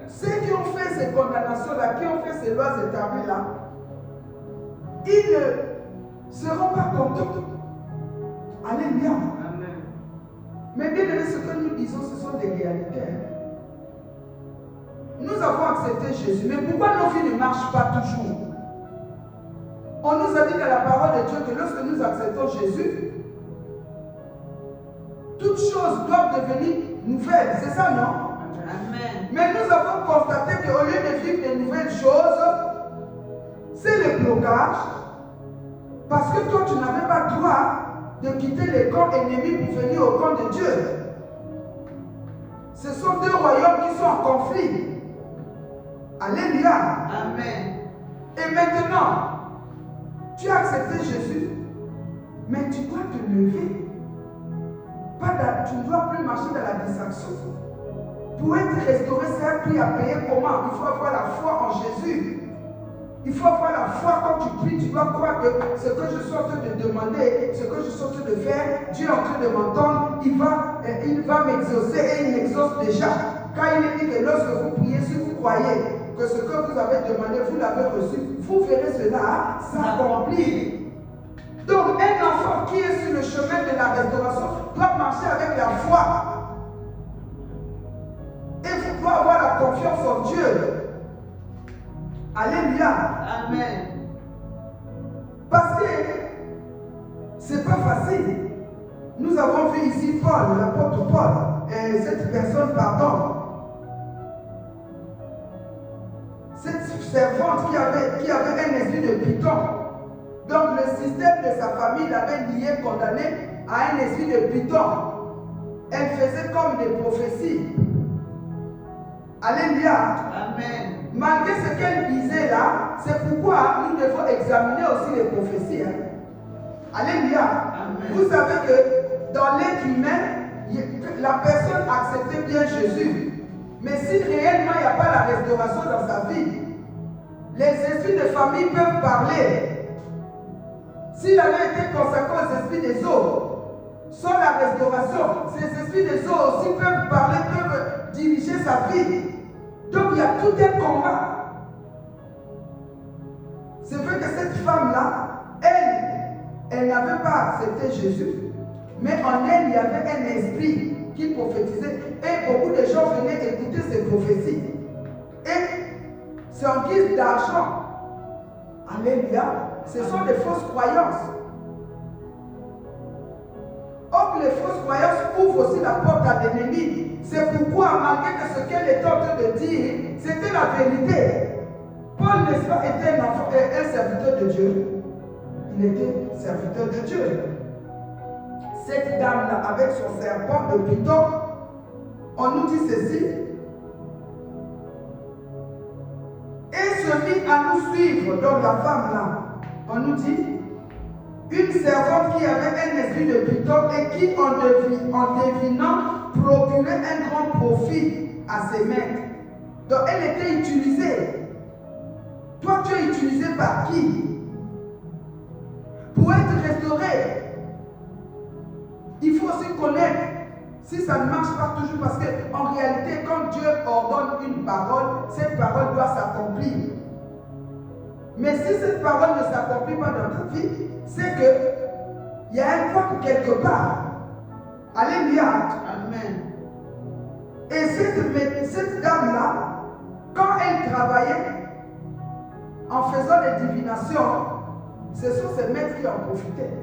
ceux qui ont fait ces condamnations-là, qui ont fait ces lois établies-là, ils ne seront pas contents. Alléluia.
Amen.
Mais bien aimé, ce que nous disons, ce sont des réalités. Nous avons accepté Jésus, mais pourquoi nos vies ne marchent pas toujours? On nous a dit dans la parole de Dieu que lorsque nous acceptons Jésus, toutes choses doivent devenir nouvelles. C'est ça, non?
Amen.
Mais nous avons constaté qu'au lieu de vivre de nouvelles choses, c'est le blocage. Parce que toi, tu n'avais pas droit de quitter les camps ennemis pour venir au camp de Dieu. Ce sont deux royaumes qui sont en conflit. Alléluia.
Amen.
Et maintenant, tu as accepté Jésus, mais tu dois te lever. Tu ne dois plus marcher dans la distraction. Pour être restauré, c'est un prix à payer. Comment? Il faut avoir la foi en Jésus. Il faut avoir la foi quand tu pries. Tu dois croire que ce que je suis en train de demander, ce que je suis en train de faire, Dieu est en train de m'entendre. Il va m'exaucer et il m'exauce déjà. Quand il est dit que lorsque vous priez, si vous croyez que ce que vous avez demandé, vous l'avez reçu, vous verrez cela s'accomplir. Donc, un enfant qui est sur le chemin de la restauration doit marcher avec la foi. Et vous devez avoir la confiance en Dieu. Alléluia.
Amen.
Parce que c'est pas facile. Nous avons vu ici Paul, l'apôtre Paul, et cette personne, cette servante qui avait un esprit de python. Donc le système de sa famille l'avait lié, condamné à un esprit de python. Elle faisait comme des prophéties. Alléluia.
Amen.
Malgré ce qu'elle disait là, c'est pourquoi nous devons examiner aussi les prophéties. Alléluia.
Amen.
Vous savez que dans l'être humain, la personne acceptait bien Jésus. Mais si réellement il n'y a pas la restauration dans sa vie, les esprits de famille peuvent parler. S'il avait été consacré aux esprits des eaux, sans la restauration, ces esprits des eaux aussi peuvent parler, peuvent diriger sa vie. Donc il y a tout un combat. C'est vrai que cette femme-là, elle n'avait pas accepté Jésus, mais en elle, il y avait un esprit qui prophétisait. Et beaucoup de gens venaient écouter ces prophéties. Et c'est en guise d'argent. Alléluia. Ce sont des fausses croyances. Or, les fausses croyances ouvrent aussi la porte à l'ennemi. C'est pourquoi, malgré que ce qu'elle était en train de dire, c'était la vérité. Paul, n'est-ce pas, était un serviteur de Dieu. Il était serviteur de Dieu. Cette dame-là, avec son serpent de python, on nous dit ceci. Et se mit à nous suivre, donc la femme-là. On nous dit, une servante qui avait un esprit de python et qui, en devinant, procurait un grand profit à ses maîtres. Donc elle était utilisée. Toi, tu es utilisé par qui? Pour être restauré, il faut aussi connaître si ça ne marche pas toujours, parce qu'en réalité, quand Dieu ordonne une parole, cette parole doit s'accomplir. Mais si cette parole ne s'accomplit pas dans ta vie, c'est qu'il y a un point quelque part. Alléluia.
Amen.
Et cette dame-là, quand elle travaillait en faisant des divinations, ce sont ses maîtres qui en profitaient.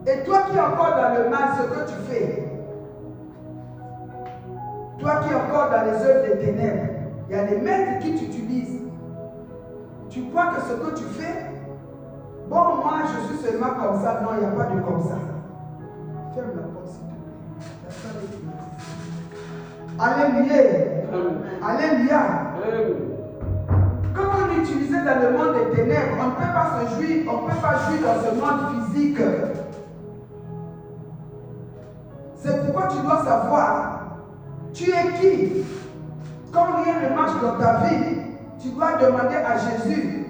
Et toi qui es encore dans le mal, ce que tu fais, toi qui es encore dans les œuvres des ténèbres, il y a des maîtres qui t'utilisent. Tu crois que ce que tu fais, bon, moi je suis seulement comme ça. Non, il n'y a pas de comme ça. Ferme la porte s'il te plaît. Alléluia. Alléluia. Quand on est utilisé dans le monde des ténèbres, on ne peut pas se jouir, on ne peut pas jouir dans ce monde physique. C'est pourquoi tu dois savoir, tu es qui? Quand rien ne marche dans ta vie, tu dois demander à Jésus.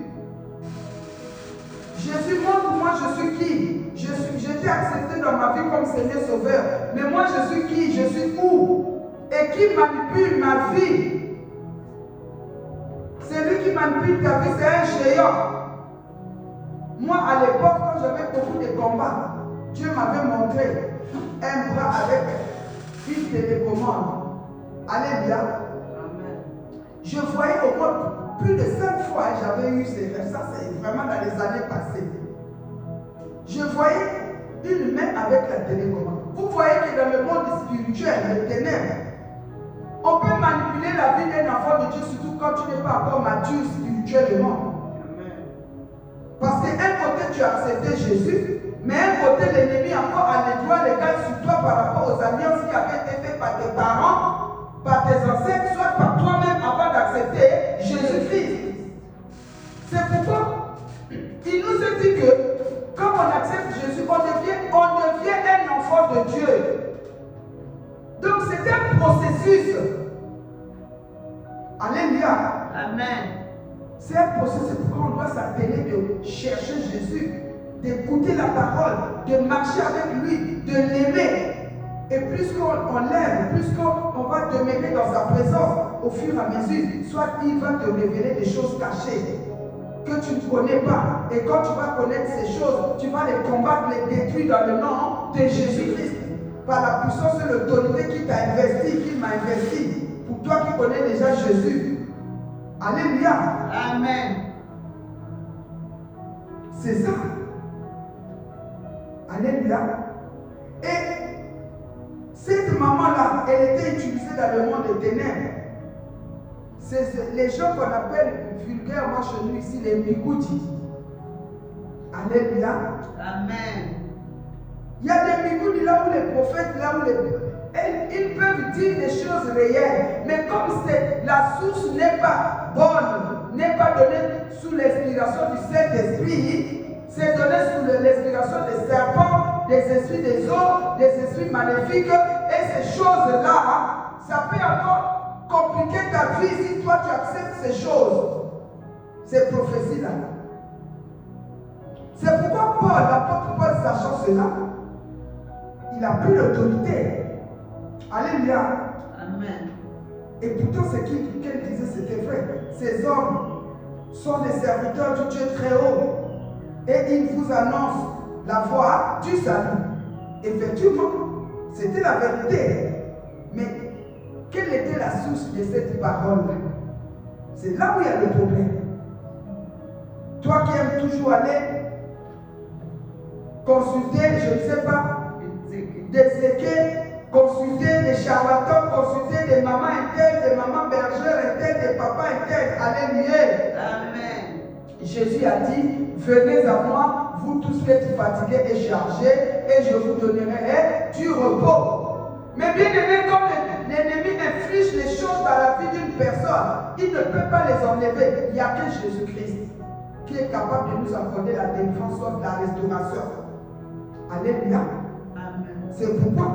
Jésus, montre-moi je suis qui? Je t'ai accepté dans ma vie comme Seigneur Sauveur. Mais moi je suis qui? Je suis où? Et qui manipule ma vie? Celui qui manipule ta vie, c'est un géant. Moi, à l'époque, quand j'avais beaucoup de combats, Dieu m'avait montré un bras avec une télécommande. Alléluia.
Amen.
Je voyais au moins plus de 5 fois, j'avais eu ces rêves. Ça, c'est vraiment dans les années passées. Je voyais une main avec la télécommande. Vous voyez que dans le monde spirituel, les ténèbres, on peut manipuler la vie d'un enfant de Dieu, surtout quand tu n'es pas encore mature spirituellement. Parce qu'un côté, tu as accepté Jésus, Mais un côté, l'ennemi encore a les doigts légaux sur toi par rapport aux alliances qui avaient été faites par tes parents, par tes ancêtres, soit par toi-même avant d'accepter Jésus-Christ. C'est pourquoi il nous a dit que quand on accepte Jésus, on devient un enfant de Dieu. Donc c'est un processus. Alléluia.
Amen.
C'est un processus pour qu'on doit s'atteler de chercher Jésus, d'écouter la parole, de marcher avec lui, de l'aimer. Et plus qu'on l'aime, plus qu'on va demeurer dans sa présence au fur et à mesure, soit il va te révéler des choses cachées que tu ne connais pas. Et quand tu vas connaître ces choses, tu vas les combattre, les détruire dans le nom de Jésus-Christ. Par la puissance et l'autorité qui t'a investi, qui m'a investi. Pour toi qui connais déjà Jésus. Alléluia.
Amen.
C'est ça. Alléluia. Et cette maman-là, elle était utilisée dans le monde des ténèbres. C'est les gens qu'on appelle vulgairement chez nous ici les bigoudis. Alléluia.
Amen.
Il y a des bigoudis là où les prophètes, là où ils peuvent dire des choses réelles. Mais comme la source n'est pas bonne, n'est pas donnée sous l'inspiration du Saint-Esprit, c'est donné sous l'inspiration des serpents, des esprits des eaux, des esprits maléfiques. Et ces choses-là, ça peut encore compliquer ta vie si toi tu acceptes ces choses, ces prophéties-là. C'est pourquoi Paul, l'apôtre Paul, sachant cela, il a pris l'autorité. Alléluia.
Amen.
Et pourtant, ce qu'elle disait, c'était vrai. Ces hommes sont des serviteurs du Dieu très haut. Et ils vous annoncent la voie du salut. Effectivement, c'était la vérité. Mais quelle était la source de cette parole-là? C'est là où il y a le problème. Toi qui aimes toujours aller consulter, je ne sais pas, des équipes, consulter des charlatans, consulter des mamans internes, des mamans bergères internes, des papas internes. Alléluia.
Amen.
Jésus a dit, venez à moi, vous tous qui êtes fatigués et chargés, et je vous donnerai du repos. Mais bien aimé, comme l'ennemi inflige les choses dans la vie d'une personne, il ne peut pas les enlever. Il n'y a que Jésus-Christ qui est capable de nous accorder la délivrance, soit la restauration. Alléluia. C'est pourquoi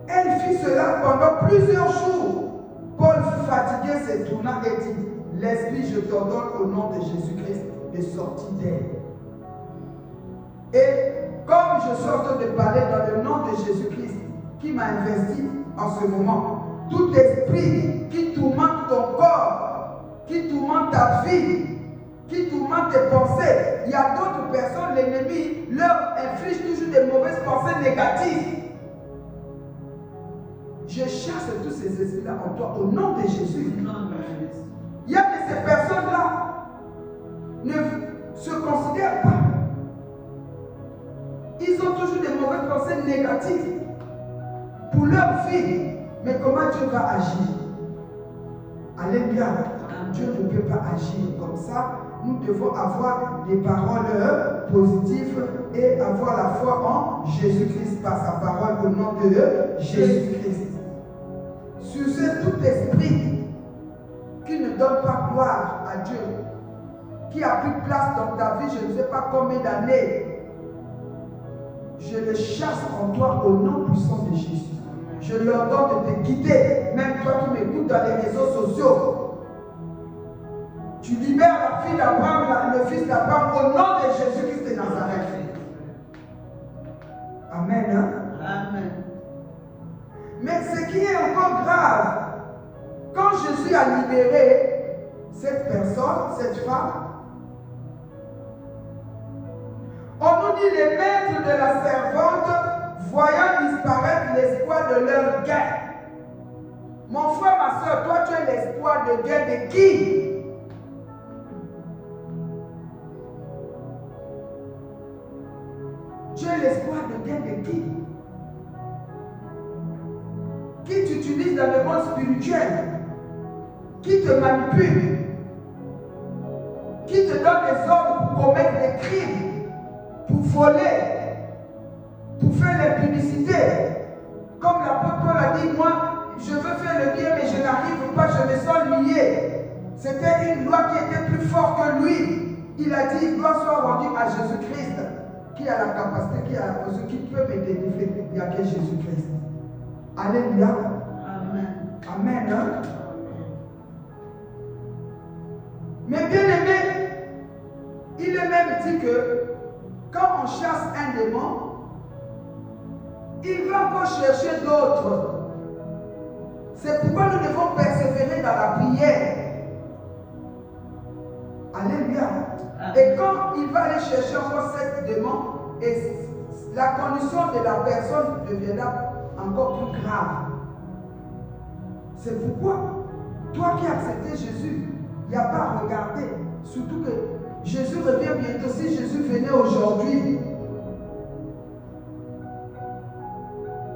elle fit cela pendant plusieurs jours. Paul fut fatigué, se tourna et dit, l'Esprit, je t'ordonne au nom de Jésus-Christ de sortir d'elle. Et comme je suis en train de parler dans le nom de Jésus-Christ qui m'a investi en ce moment, tout esprit qui tourmente ton corps, qui tourmente ta vie, qui tourmente tes pensées, il y a d'autres personnes, l'ennemi leur inflige toujours des mauvaises pensées négatives. Je chasse tous ces esprits-là en toi au nom de Jésus. Il y a que ces personnes-là ne se considèrent pas. Ils ont toujours des mauvaises pensées négatives pour leur vie. Mais comment Dieu va agir? Alléluia. Dieu ne peut pas agir comme ça. Nous devons avoir des paroles positives et avoir la foi en Jésus-Christ par sa parole au nom de Jésus-Christ. Sur ce, tout esprit qui ne donne pas gloire à Dieu, qui a pris place dans ta vie, je ne sais pas combien d'années, je le chasse en toi au nom puissant de Jésus. Je leur donne de te quitter, même toi qui m'écoutes dans les réseaux sociaux. Tu libères la fille d'Abraham, le fils d'Abraham, au nom de Jésus-Christ de Nazareth. Amen. Hein?
Amen.
Mais ce qui est encore grave, quand Jésus a libéré cette personne, cette femme, on nous dit les maîtres de la servante, voyant disparaître l'espoir de leur gain. Mon frère, ma soeur, toi tu es l'espoir de gain de qui? Tu es l'espoir de gain de qui? Qui t'utilise dans le monde spirituel? Qui te manipule? Qui te donne des ordres pour commettre des crimes? voler, pour faire les publicités. Comme l'apôtre Paul a dit, moi, je veux faire le bien, mais je n'arrive pas, je me sens lié. C'était une loi qui était plus forte que lui. Il a dit, gloire soit rendue à Jésus-Christ, qui a la capacité, qui a la possibilité, qui peut me délivrer. Il n'y a que Jésus-Christ. Alléluia.
Amen.
Amen. Hein? Mais bien aimé, il est même dit que quand on chasse un démon, il va encore chercher d'autres. C'est pourquoi nous devons persévérer dans la prière. Alléluia. Et quand il va aller chercher encore cet démon, et la condition de la personne deviendra encore plus grave. C'est pourquoi, toi qui as accepté Jésus, il n'y a pas à regarder. Surtout que Jésus revient bientôt. Si Jésus venait aujourd'hui,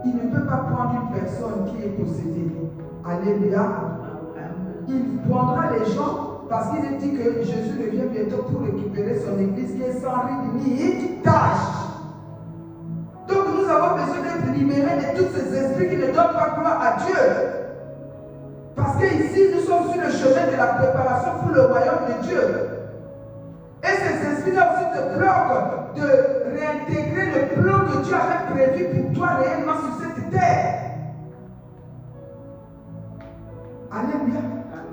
il ne peut pas prendre une personne qui est possédée. Alléluia. Il prendra les gens parce qu'il est dit que Jésus revient bientôt pour récupérer son église qui est sans ride ni tâche. Donc nous avons besoin d'être libérés de tous ces esprits qui ne donnent pas gloire à Dieu. Parce qu'ici, nous sommes sur le chemin de la préparation pour le royaume de Dieu. Et ces esprits-là aussi te bloquent de réintégrer le plan que Dieu avait prévu pour toi réellement sur cette terre. Alléluia.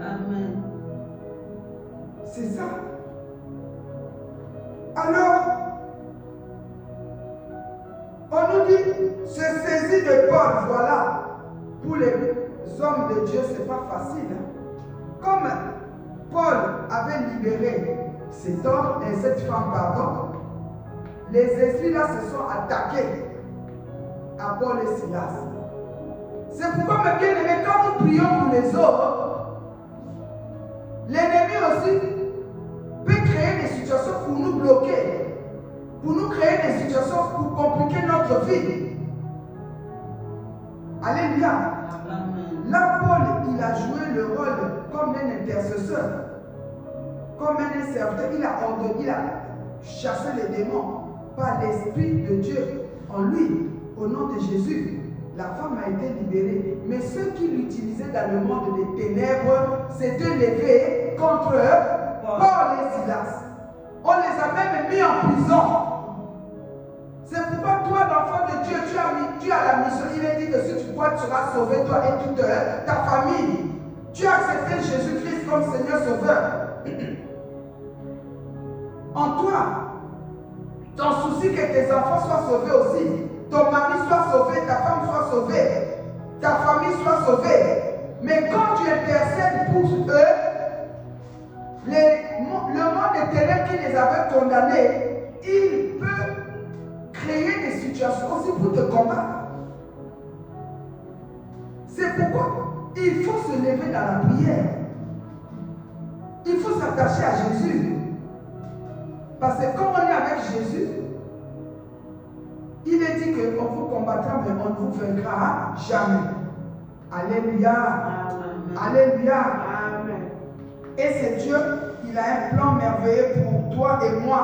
Amen.
C'est ça. Alors, on nous dit, se saisir de Paul, voilà, pour les hommes de Dieu, c'est pas facile. Comme Paul avait libéré cet homme et cette femme, pardon, les esprits là se sont attaqués à Paul et Silas. C'est pourquoi, mes bien-aimés, quand nous prions pour les autres, l'ennemi aussi peut créer des situations pour nous bloquer, pour nous créer des situations pour compliquer notre vie. Alléluia. Là, Paul, il a joué le rôle comme un intercesseur, comme un serviteur. Il a ordonné, il a chassé les démons par l'Esprit de Dieu en lui, au nom de Jésus. La femme a été libérée. Mais ceux qui l'utilisaient dans le monde des ténèbres s'étaient levés contre Paul et Silas. On les a même mis en prison. C'est pourquoi toi, l'enfant de Dieu, tu as la mission. Il est dit que si tu crois, tu seras sauvé, toi et toute ta famille. Tu as accepté Jésus-Christ comme Seigneur Sauveur. En toi, ton souci que tes enfants soient sauvés aussi. Ton mari soit sauvé, ta femme soit sauvée, ta famille soit sauvée. Mais quand tu intercèdes pour eux, le monde des ténèbres qui les avait condamnés, il peut créer des situations aussi pour te combattre. C'est pourquoi il faut se lever dans la prière. Il faut s'attacher à Jésus. Parce que quand on est avec Jésus, il est dit qu'on vous combattra, mais on ne vous vaincra jamais. Alléluia. Amen. Alléluia. Amen. Et c'est Dieu, il a un plan merveilleux pour toi et moi.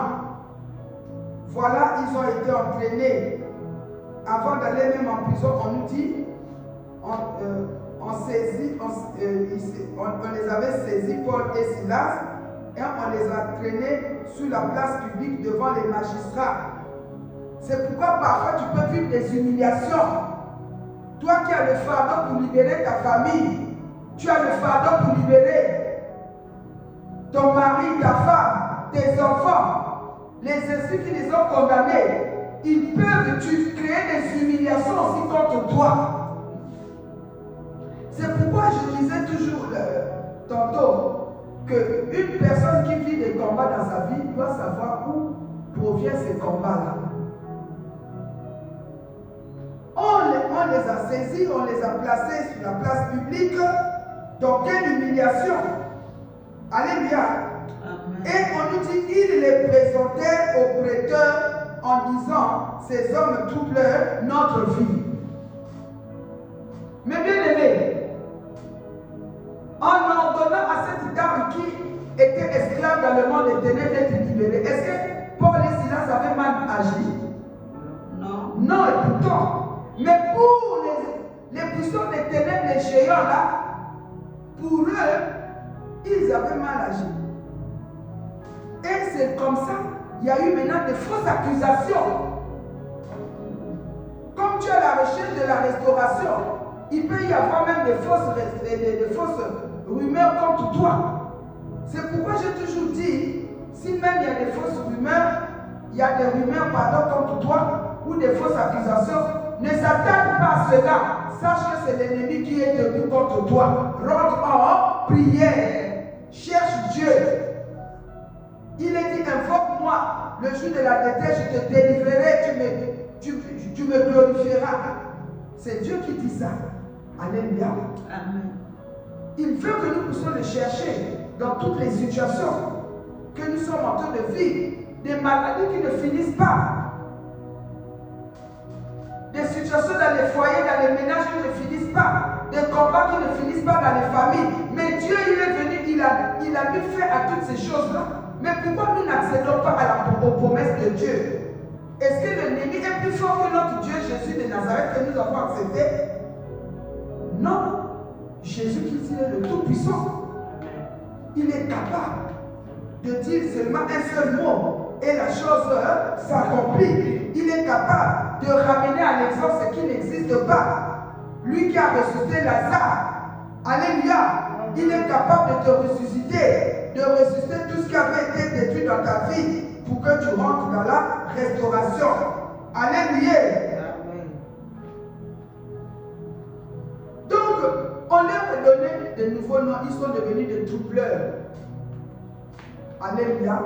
Voilà, ils ont été entraînés. Avant d'aller même en prison, on nous dit, on les avait saisis, Paul et Silas, et on les a traînés sur la place publique devant les magistrats. C'est pourquoi parfois tu peux vivre des humiliations. Toi qui as le fardeau pour libérer ta famille, tu as le fardeau pour libérer ton mari, ta femme, tes enfants, les esprits qui les ont condamnés, ils peuvent créer des humiliations aussi contre toi. C'est pourquoi je disais toujours tantôt qu'une personne qui vit des combats dans sa vie doit savoir où proviennent ces combats-là. On les a saisis, on les a placés sur la place publique. Dans quelle humiliation! Alléluia! Amen. Et on nous dit qu'il les présentait aux prêteurs en disant, ces hommes troublent notre vie. Mais bien aimé, en ordonnant à cette dame qui était esclave dans le monde des ténèbres d'être libérée, est-ce Paul et Silas avaient mal agi?
Non.
Non, et pourtant. Mais pour les puissants des ténèbres, les géants là, pour eux, ils avaient mal agi. Et c'est comme ça, il y a eu maintenant des fausses accusations. Comme tu es à la recherche de la restauration, il peut y avoir même des fausses rumeurs contre toi. C'est pourquoi j'ai toujours dit, si même il y a des fausses rumeurs, il y a des rumeurs contre toi ou des fausses accusations, ne s'attaque pas à cela. Sache que c'est l'ennemi qui est debout contre toi. Rentre en prière. Cherche Dieu. Il est dit, invoque-moi le jour de la détresse, je te délivrerai, tu me glorifieras. C'est Dieu qui dit ça. Alléluia.
Amen.
Il veut que nous puissions le chercher dans toutes les situations que nous sommes en train de vivre. Des maladies qui ne finissent pas. Des situations dans les foyers, dans les ménages qui ne finissent pas. Des combats qui ne finissent pas dans les familles. Mais Dieu, il est venu, il a mis fin à toutes ces choses-là. Mais pourquoi nous n'accédons pas aux promesses de Dieu? Est-ce que l'ennemi est plus fort que notre Dieu Jésus de Nazareth que nous avons accepté? Non. Jésus-Christ est le Tout-Puissant. Il est capable de dire seulement un seul mot et la chose s'accomplit. Il est capable de ramener à l'exemple ce qui n'existe pas. Lui qui a ressuscité Lazare. Alléluia. Il est capable de te ressusciter, tout ce qui avait été détruit dans ta vie pour que tu rentres dans la restauration. Alléluia. Donc, on leur a donné de nouveaux noms. Ils sont devenus des troubleurs. Alléluia.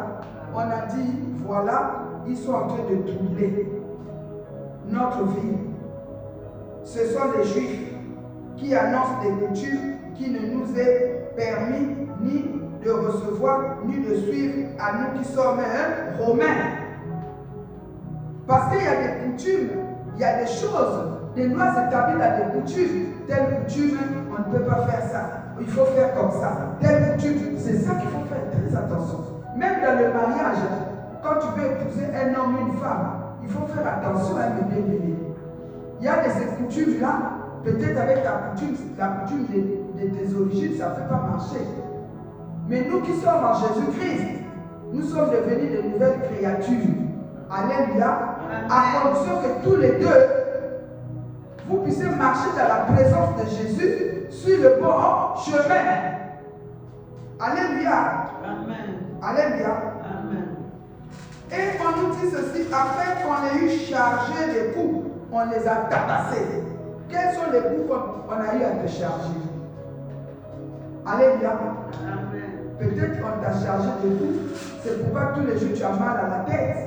On a dit, voilà, ils sont en train de troubler notre vie. Ce sont les Juifs qui annoncent des coutumes qui ne nous est permis ni de recevoir, ni de suivre à nous qui sommes Romains. Parce qu'il y a des coutumes, il y a des choses, des lois établies dans des coutumes. Telle coutume, on ne peut pas faire ça. Il faut faire comme ça. Telle coutume, c'est ça qu'il faut faire très attention. Même dans le mariage, quand tu veux épouser un homme ou une femme, il faut faire attention à mes bien-aimés. Il y a ces coutumes-là, peut-être avec la coutume de tes origines, ça ne peut pas marcher. Mais nous qui sommes en Jésus-Christ, nous sommes devenus de nouvelles créatures. Alléluia. À condition que tous les deux, vous puissiez marcher dans la présence de Jésus sur le bon chemin. Alléluia.
Amen.
Alléluia.
Amen.
Et on nous dit ceci, afin qu'on ait eu chargé les coups, on les a tabassés. Quels sont les coups qu'on a eu à te charger? Alléluia.
Amen.
Peut-être qu'on t'a chargé de coups, c'est pourquoi tous les jours tu as mal à la tête.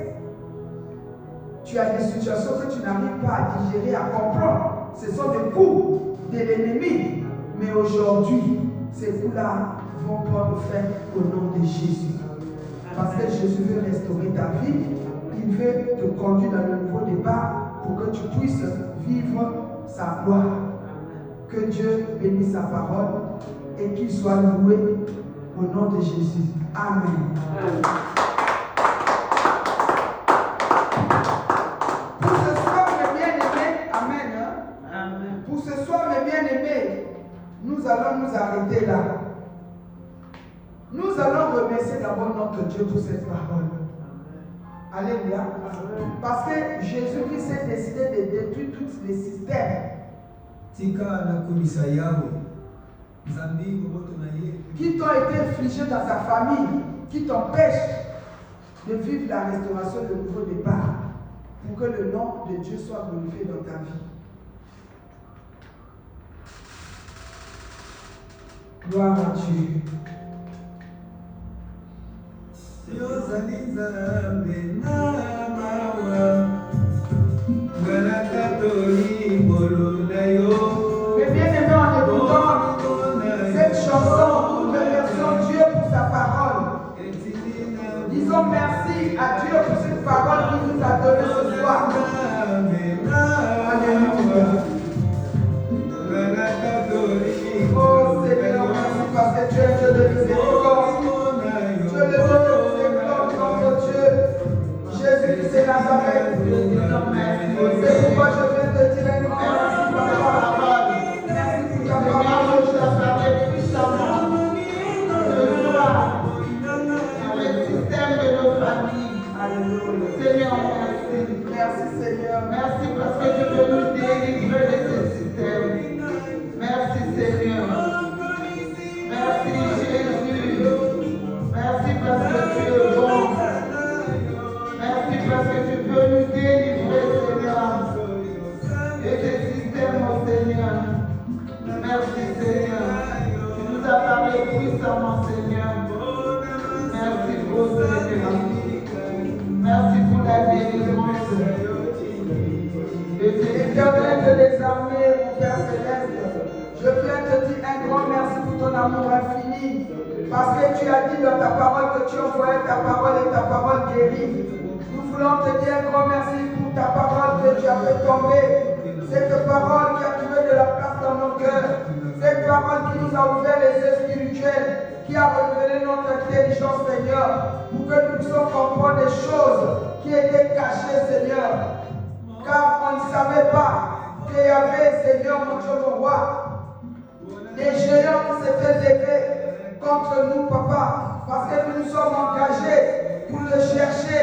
Tu as des situations que tu n'arrives pas à digérer, à comprendre. Ce sont des coups de l'ennemi. Mais aujourd'hui, ces coups-là vont prendre fin au nom de Jésus. Parce que Jésus veut restaurer ta vie. Il veut te conduire dans le nouveau départ pour que tu puisses vivre sa gloire. Que Dieu bénisse sa parole et qu'il soit loué au nom de Jésus. Amen. Pour ce soir, mes bien-aimés, amen.
Amen.
Pour ce soir, mes bien-aimés, nous allons nous arrêter là. Nous allons remercier d'abord notre Dieu pour cette parole. Alléluia. Parce que Jésus-Christ s'est décidé de détruire tous les systèmes qui t'ont été infligés dans ta famille, qui t'empêchent de vivre la restauration, le nouveau départ, pour que le nom de Dieu soit glorifié dans ta vie. Gloire à Dieu. Mais bien aimé, en écoutant cette chanson, nous remercions Dieu pour sa parole. Disons merci à Dieu pour cette parole qu'il nous a donnée ce soir. Alléluia. Oh Seigneur, merci parce que tu es Dieu de miséricorde. Tu es le Dieu de miséricorde, notre Dieu. Éternel de les armées, mon Père céleste, je viens te dire un grand merci pour ton amour infini. Parce que tu as dit dans ta parole que tu envoyais ta parole et ta parole guérit. Nous voulons te dire un grand merci pour ta parole que tu as fait tomber. Cette parole qui a trouvé de la place dans nos cœurs. Cette parole qui nous a ouvert les yeux spirituels, qui a révélé notre intelligence, Seigneur, pour que nous puissions comprendre des choses qui étaient cachées, Seigneur. Car on ne savait pas qu'il y avait, Seigneur, mon Dieu, mon roi, des géants qui s'étaient levés contre nous, Papa, parce que nous nous sommes engagés pour le chercher,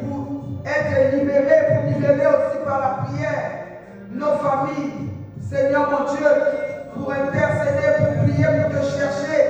pour être libérés, pour libérer aussi par la prière nos familles, Seigneur mon Dieu, pour intercéder, pour prier, pour te chercher.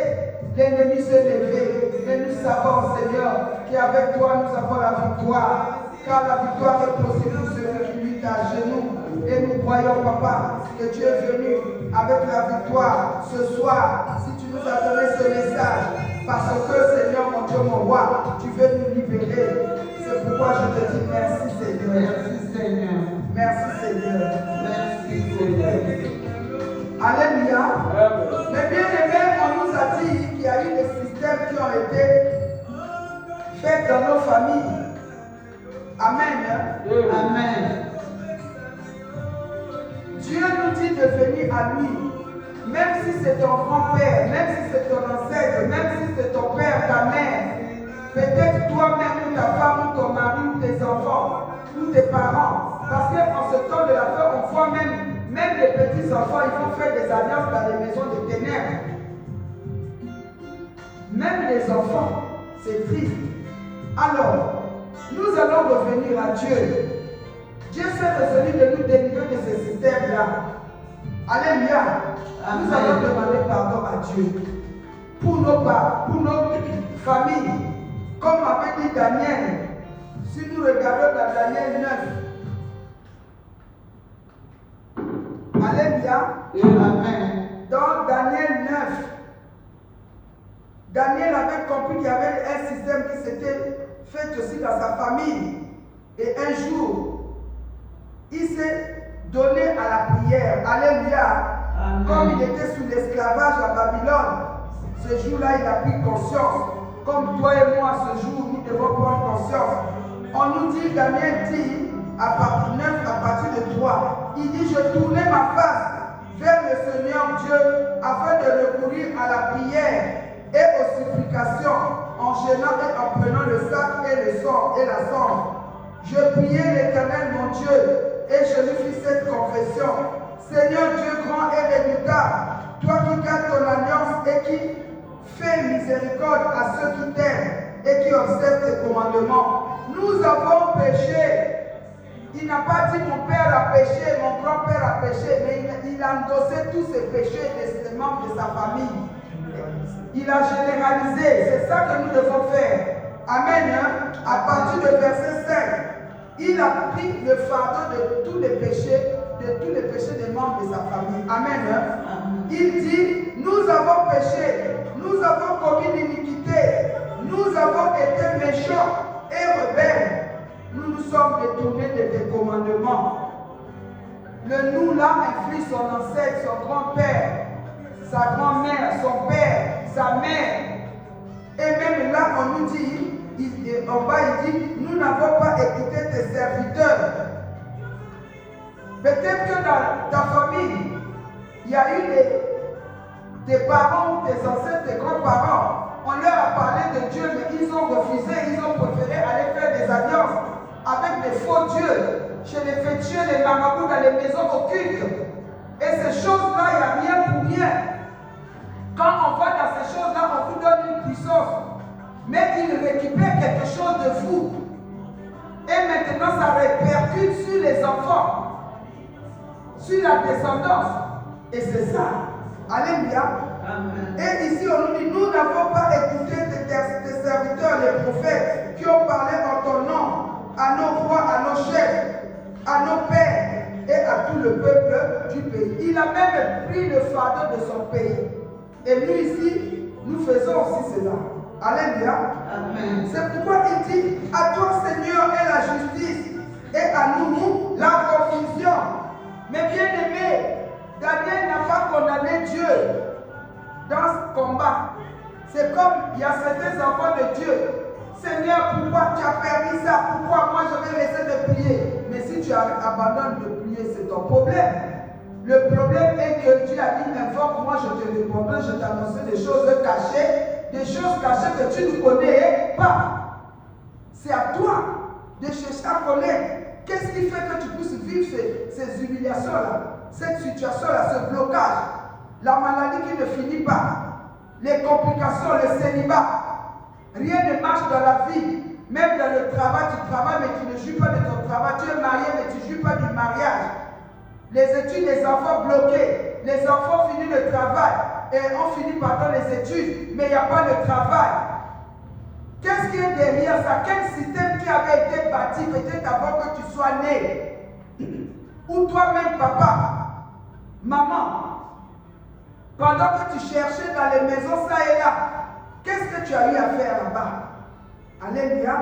L'ennemi s'est levé, mais nous savons, Seigneur, qu'avec toi nous avons la victoire, car la victoire est possible pour celui qui lutte à genoux. Et nous croyons, Papa, que tu es venu avec la victoire ce soir. Si tu nous as donné ce message, parce que, Seigneur, mon Dieu, mon roi, tu veux nous libérer. C'est pourquoi je te dis merci, Seigneur.
Merci, Seigneur.
Merci, Seigneur.
Merci, Seigneur.
Alléluia. Mais bien aimés, on nous a dit qu'il y a eu des systèmes qui ont été faits dans nos familles. Amen.
Amen.
Dieu nous dit de venir à lui. Même si c'est ton grand-père, même si c'est ton ancêtre, même si c'est ton père, ta mère, peut-être toi-même ou ta femme ou ton mari ou tes enfants ou tes parents. Parce qu'en ce temps de la fin, on voit même les petits-enfants, ils vont faire des alliances dans les maisons de ténèbres. Même les enfants, c'est triste. Alors, nous allons revenir à Dieu. Dieu s'est résolu de nous délivrer de ce système-là. Alléluia. Nous allons demander pardon à Dieu. Pour nos familles. Comme avait dit Daniel. Si nous regardons dans Daniel 9. Alléluia.
Amen.
Dans Daniel 9. Daniel avait compris qu'il y avait un système qui s'était fait aussi dans sa famille. Et un jour, il s'est donné à la prière. Alléluia.
Amen.
Comme il était sous l'esclavage à Babylone, ce jour-là, il a pris conscience. Comme toi et moi, ce jour, nous devons prendre conscience. On nous dit, Daniel dit, à partir 9, à partir de 3, il dit, je tournais ma face vers le Seigneur Dieu afin de recourir à la prière et aux supplications, en gênant et en prenant le sac et le sang et la cendre. Je priais l'Éternel mon Dieu et je lui fis cette confession. Seigneur Dieu grand et redoutable, toi qui gardes ton alliance et qui fais miséricorde à ceux qui t'aiment et qui observent tes commandements. Nous avons péché. Il n'a pas dit mon père a péché, mon grand-père a péché, mais il a endossé tous ses péchés des membres de sa famille. Il a généralisé, c'est ça que nous devons faire. Amen. Hein? À partir de verset 5, il a pris le fardeau de tous les péchés des membres de sa famille. Amen. Hein? Il dit, nous avons péché, nous avons commis l'iniquité, nous avons été méchants et rebelles. Nous nous sommes détournés de tes commandements. Le nous là inclut son ancêtre, son grand-père, sa grand-mère, son père, sa mère. Et même là, on nous dit, en bas, il dit, nous n'avons pas écouté tes serviteurs. Peut-être que dans ta famille, il y a eu des parents, des ancêtres, des grands-parents. On leur a parlé de Dieu, mais ils ont refusé, ils ont préféré aller faire des alliances avec des faux dieux, chez les fétieux, les marabouts, dans les maisons occultes. Et ces choses-là, il n'y a rien pour rien. Quand on va dans ces choses-là, on vous donne une puissance. Mais ils récupèrent quelque chose de vous. Et maintenant, ça répercute sur les enfants, sur la descendance. Et c'est ça. Alléluia. Amen. Et ici, on nous dit, nous n'avons pas écouté tes serviteurs, les prophètes, qui ont parlé en ton nom, à nos rois, à nos chefs, à nos pères et à tout le peuple du pays. Il a même pris le fardeau de son pays. Et nous ici, nous faisons aussi cela. Alléluia. Amen. C'est pourquoi il dit, à toi Seigneur est la justice et à nous la confusion. dit ça, pourquoi moi je vais laisser de prier? Mais si tu abandonnes de prier, c'est ton problème. Le problème est que Dieu a dit, invoque-moi, je te répondrai, je t'annoncerai des choses cachées que tu ne connais pas. C'est à toi de chercher à connaître. Qu'est-ce qui fait que tu puisses vivre ces humiliations-là, cette situation-là, ce blocage, la maladie qui ne finit pas, les complications, le célibat. Rien ne marche dans la vie. Même dans le travail, tu travailles mais tu ne jouis pas de ton travail. Tu es marié mais tu ne jouis pas du mariage. Les études, les enfants bloqués. Les enfants finissent le travail et on finit par les études, mais il n'y a pas de travail. Qu'est-ce qui est derrière ça? Quel système qui avait été bâti peut-être avant que tu sois né? Ou toi-même, papa, maman, pendant que tu cherchais dans les maisons ça et là, qu'est-ce que tu as eu à faire là-bas? Alléluia.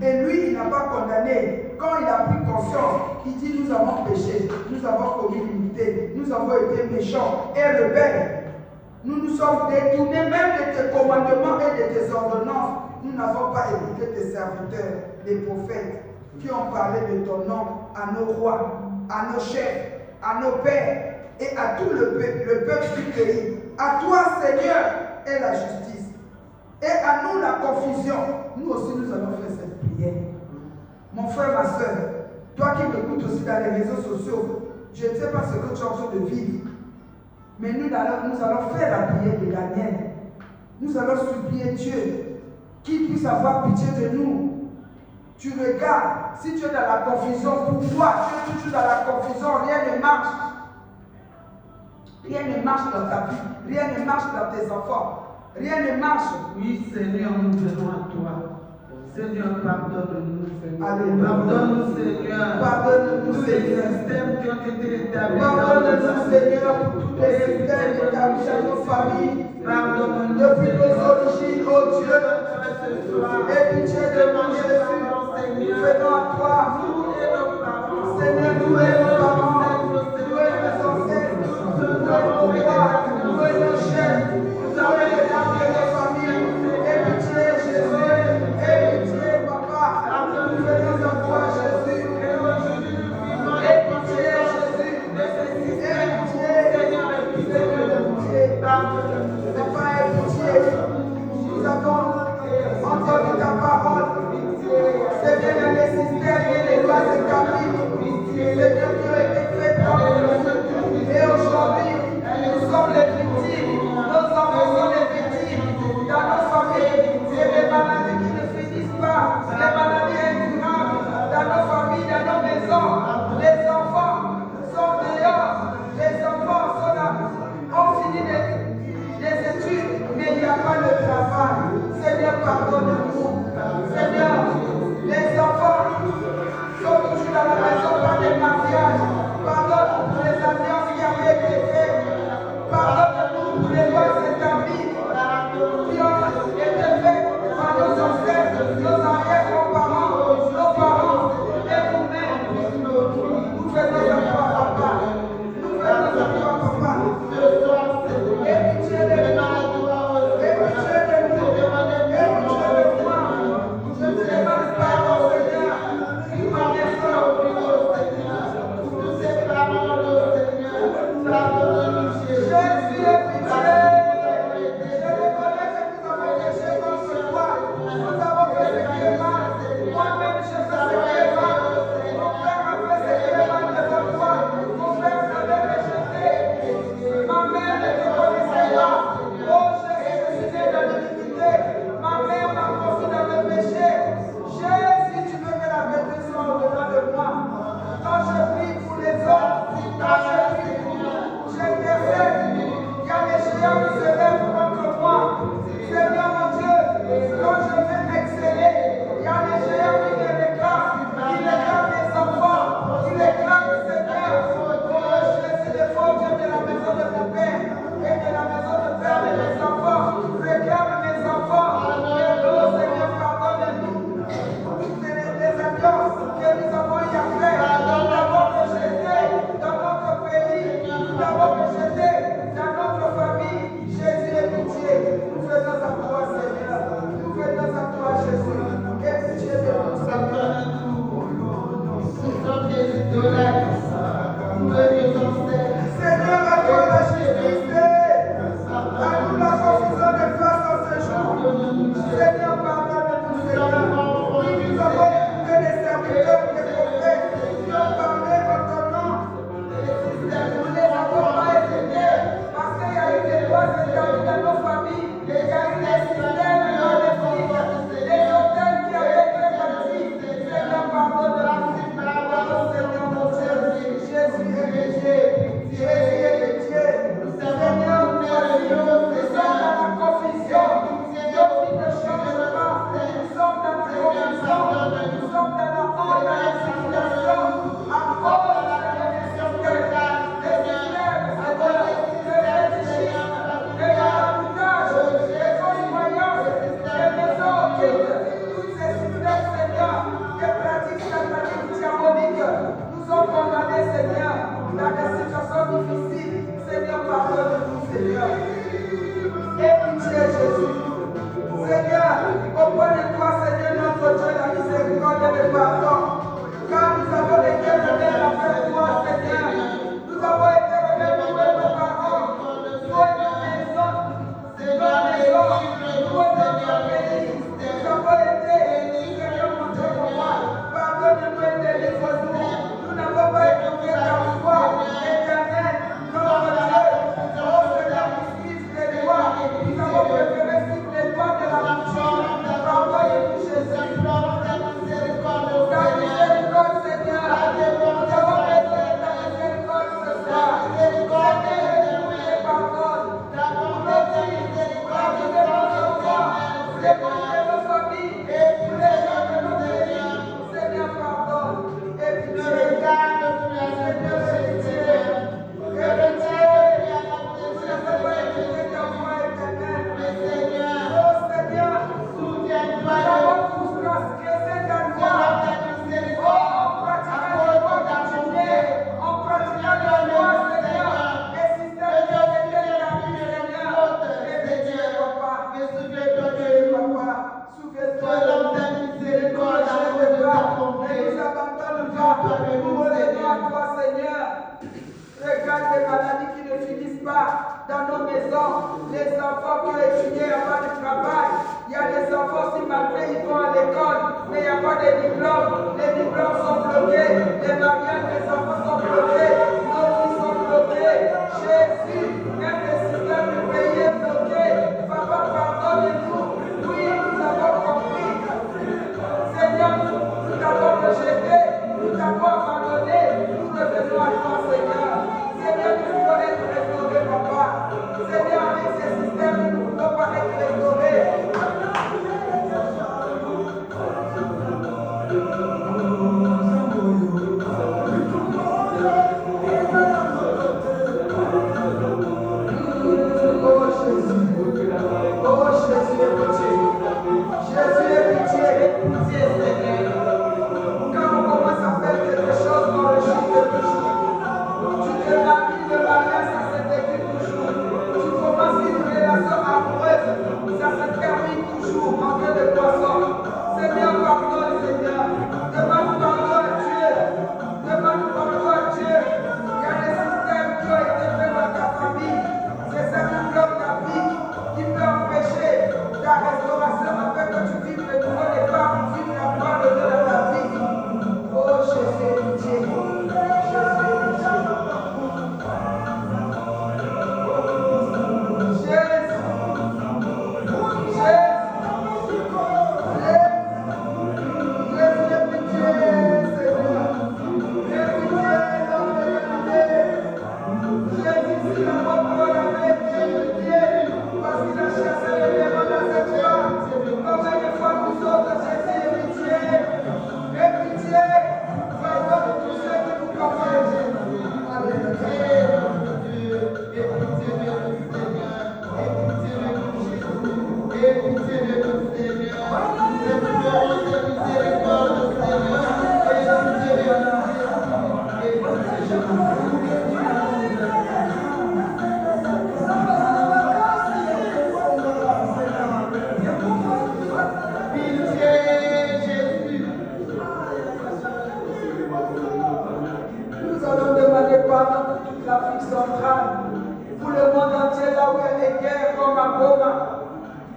Et lui, il n'a pas condamné. Quand il a pris conscience, il dit, nous avons péché, nous avons commis l'iniquité, nous avons été méchants et rebelles. Nous nous sommes détournés même de tes commandements et de tes ordonnances. Nous n'avons pas écouté tes serviteurs, les prophètes, qui ont parlé de ton nom à nos rois, à nos chefs, à nos pères et à tout le peuple du pays. À toi, Seigneur, est la justice. Et à nous la confusion. Nous aussi, nous allons faire cette prière. Mon frère, ma soeur, toi qui m'écoutes aussi dans les réseaux sociaux, je ne sais pas ce que tu es en train de vivre. Mais nous allons faire la prière de Daniel. Nous allons supplier Dieu qu'il puisse avoir pitié de nous. Tu regardes, si tu es dans la confusion, pourquoi tu es toujours dans la confusion? Rien ne marche. Rien ne marche dans ta vie. Rien ne marche dans tes enfants. Rien ne marche.
Oui, Seigneur, nous venons à toi. Seigneur, pardonne-nous, Seigneur.
Alléluia.
Pardonne-nous, Seigneur.
Pardonne-nous,
Tous les
Seigneur.
systèmes qui ont été établis.
Pardonne-nous, Seigneur, pour tous les systèmes établis dans nos familles.
Pardonne-nous
Depuis nos origines, oh Dieu.
ce soir.
Aie pitié de nous, Jésus. Nous venons à toi. Seigneur, nous et nos parents, nous et nos ancêtres, nous et nos rois, nous et nos chefs, nous avons les dames de nos familles. Aie pitié, Jésus. Aie pitié, Papa. Nous venons à toi, Jésus. Aie pitié, Jésus. Aie pitié, Seigneur, aie pitié. Papa, aie pitié. Nous avons entendu ta parole. Seigneur, dans les systèmes et les lois établies. Seigneur, Seigneur, à toi la justice. À nous la confusion de face en ce jour. Seigneur, pardonne-nous, Seigneur. Oui, nous avons écouté les serviteurs, les prophètes qui ont parlé en ton nom. Nous ne les avons pas écoutés parce qu'il y a eu des lois établies dans nos familles. Il y a eu des systèmes dans les filles, des hôtels qui avaient été bâtis. Seigneur, pardonne-nous. Oh Seigneur, mon Dieu, Jésus est le Dieu. Jésus est le Dieu. Seigneur, nous sommes dans la confusion. Nos vies ne changent pas. Nous sommes dans la confusion. Nous sommes dans la honte, dans la situation. À cause de la confusion des systèmes, des fétichistes, des maraboutage, des fausses croyances, des maisons occultes. Tous ces systèmes, Seigneur, des pratiques sataniques, diaboliques, nous ont condamnés, Seigneur, dans des situations difficiles. Seigneur, pardonne-nous, Seigneur. Et pitié, Jésus. Seigneur, auprès de toi, Seigneur, notre Dieu, la miséricorde et le pardon. Car nous avons été rebelles avec toi, Seigneur. Nous avons été rebelles avec nos parents. Nous et nos maisons, nous et notre pays. Nous avons été, Seigneur, mon Dieu, pour moi. Pardonne-nous et délivre-nous. Nous n'avons pas écouté ta voix, éternelle, notre Dieu. Oh Seigneur, qui suit les lois. Nous avons préféré suivre les lois de la coutume. Pardonne-nous, Jésus. Ta miséricorde, Seigneur. Nous avons besoin de ta miséricorde ce soir. Seigneur, nous les pardonne. Nous les dis, la vie de nos enfants, les membres de nos familles, tous les gens de nos pays. Seigneur, pardonne. Et pitié. Seigneur, pitié. Et pitié. Nous n'avons pas écouté ta voix éternelle. Oh Seigneur, nous avons tous transgressé ta loi. Oh, en pratiquant les lois coutumières, en pratiquant les lois, Seigneur, les systèmes qui ont été établis, Seigneur. Et pitié, Papa. Papa, souviens-toi de ta miséricorde, ne nous abandonne pas. Nous revenons à toi, Seigneur. Regarde les maladies qui ne finissent pas dans nos maisons, les enfants qui ont étudié avant le travail. Il y a des enfants, si malgré ils vont à l'école, mais il n'y a pas de diplôme. Les diplômes sont bloqués, les mariages des enfants sont bloqués, nos vies sont bloquées. Jésus, même le système du pays est bloqué. Papa, pardonne-nous. Oui, nous avons compris. Seigneur, nous t'avons rejeté, nous t'avons abandonné. Nous revenons à toi, Seigneur. Seigneur, nous voulons être restaurés, Papa. Seigneur, avec ces systèmes, nous ne voulons pas être restaurés. pardon pour toute l'Afrique centrale, pour le monde entier, là où il y a des guerres comme à Goma.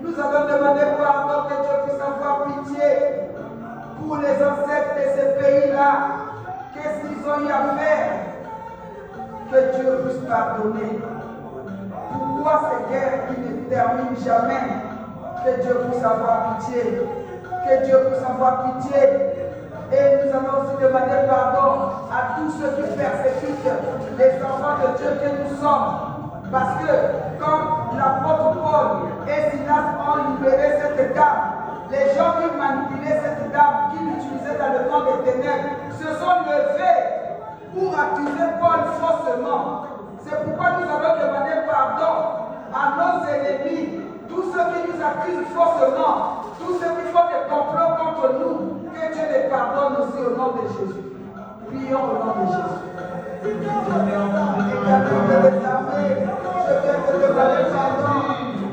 Nous allons demander pardon, que Dieu puisse avoir pitié pour les ancêtres de ces pays-là. Qu'est-ce qu'ils ont eu à faire? Que Dieu puisse pardonner. Pourquoi ces guerres qui ne terminent jamais? Que Dieu puisse avoir pitié. Que Dieu puisse avoir pitié. Et nous allons aussi demander pardon à tous ceux qui persécutent les enfants de Dieu que nous sommes. Parce que comme l'apôtre Paul et Silas ont libéré cette dame, les gens qui manipulaient cette dame, qui l'utilisaient dans le temps des ténèbres, se sont levés pour accuser Paul faussement. C'est pourquoi nous allons demander pardon à nos ennemis, tous ceux qui nous accusent faussement, tous ceux qui font des complots contre nous, que Dieu les pardonne aussi au nom de Jésus. Prions au nom de Jésus. Éternel des armées, je viens te demander pardon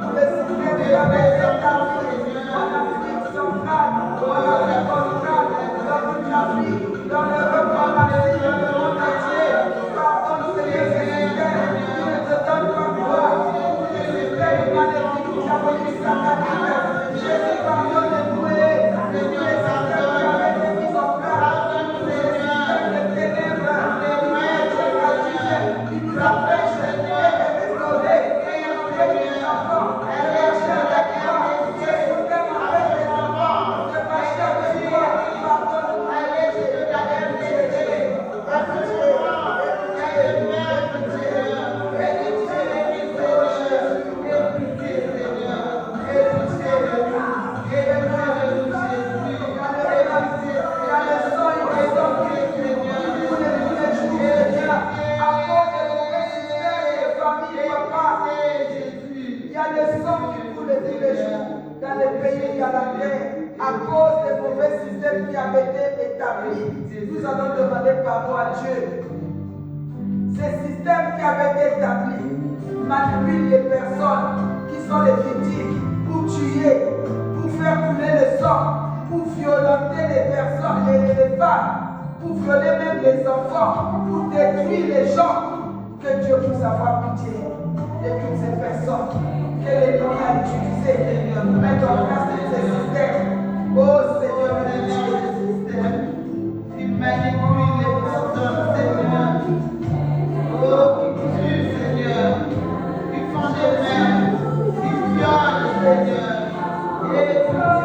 pour les systèmes qui avaient été établis en Afrique centrale, en Afrique australe, dans toute l'Afrique, dans l'Europe, en Asie, dans le monde entier. Pardonne Seigneur ces systèmes qui ne te donnent pas gloire, pour les systèmes maléfiques, diaboliques, sataniques. Jésus, pardonne-nous et tous les systèmes qui avaient été mis en place, tous les systèmes de ténèbres, qui nous empêchent de restaurer et empêchent les enfants de marcher avec toi. Ce système empêche les enfants de marcher avec toi. Pardonne-nous. Dans les pays où il y a la guerre, à cause des mauvais systèmes qui avaient été établis, nous allons demander pardon à Dieu. Ces systèmes qui avaient été établis manipulent les personnes qui sont les victimes pour tuer, pour faire couler le sang, pour violenter les personnes, les femmes, pour violer même les enfants, pour détruire les gens. Que Dieu puisse avoir pitié de toutes ces personnes que l'ennemi a utilisées pour mettre en place ces systèmes. Oh Seigneur, les systèmes qui manipulent les personnes, Seigneur. Oh, qui tuent, Seigneur, qui font des mères, qui violent, Seigneur. Et pitié,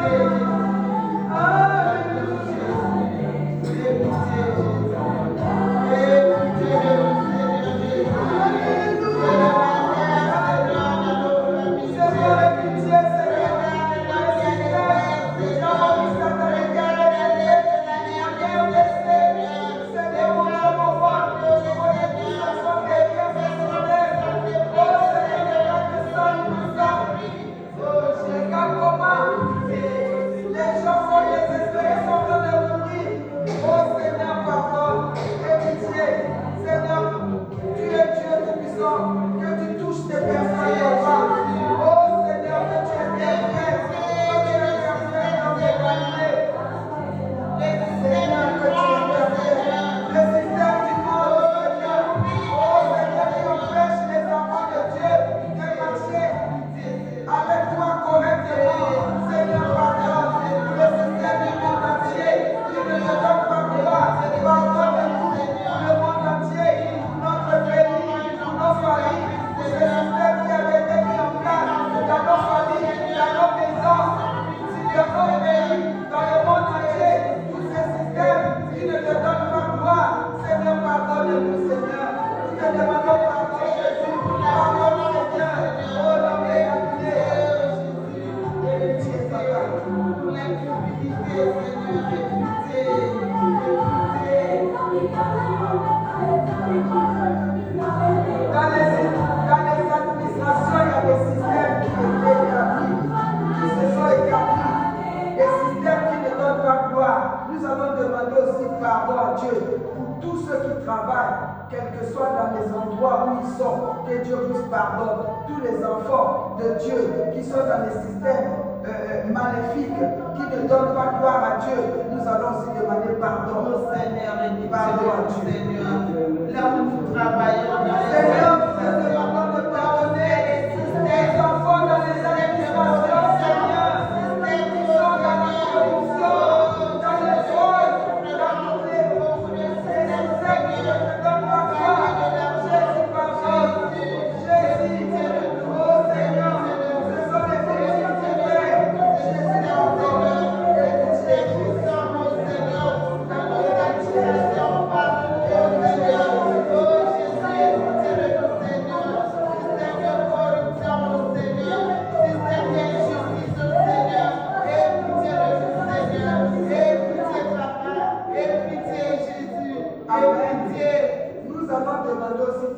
Là où nous travaillons,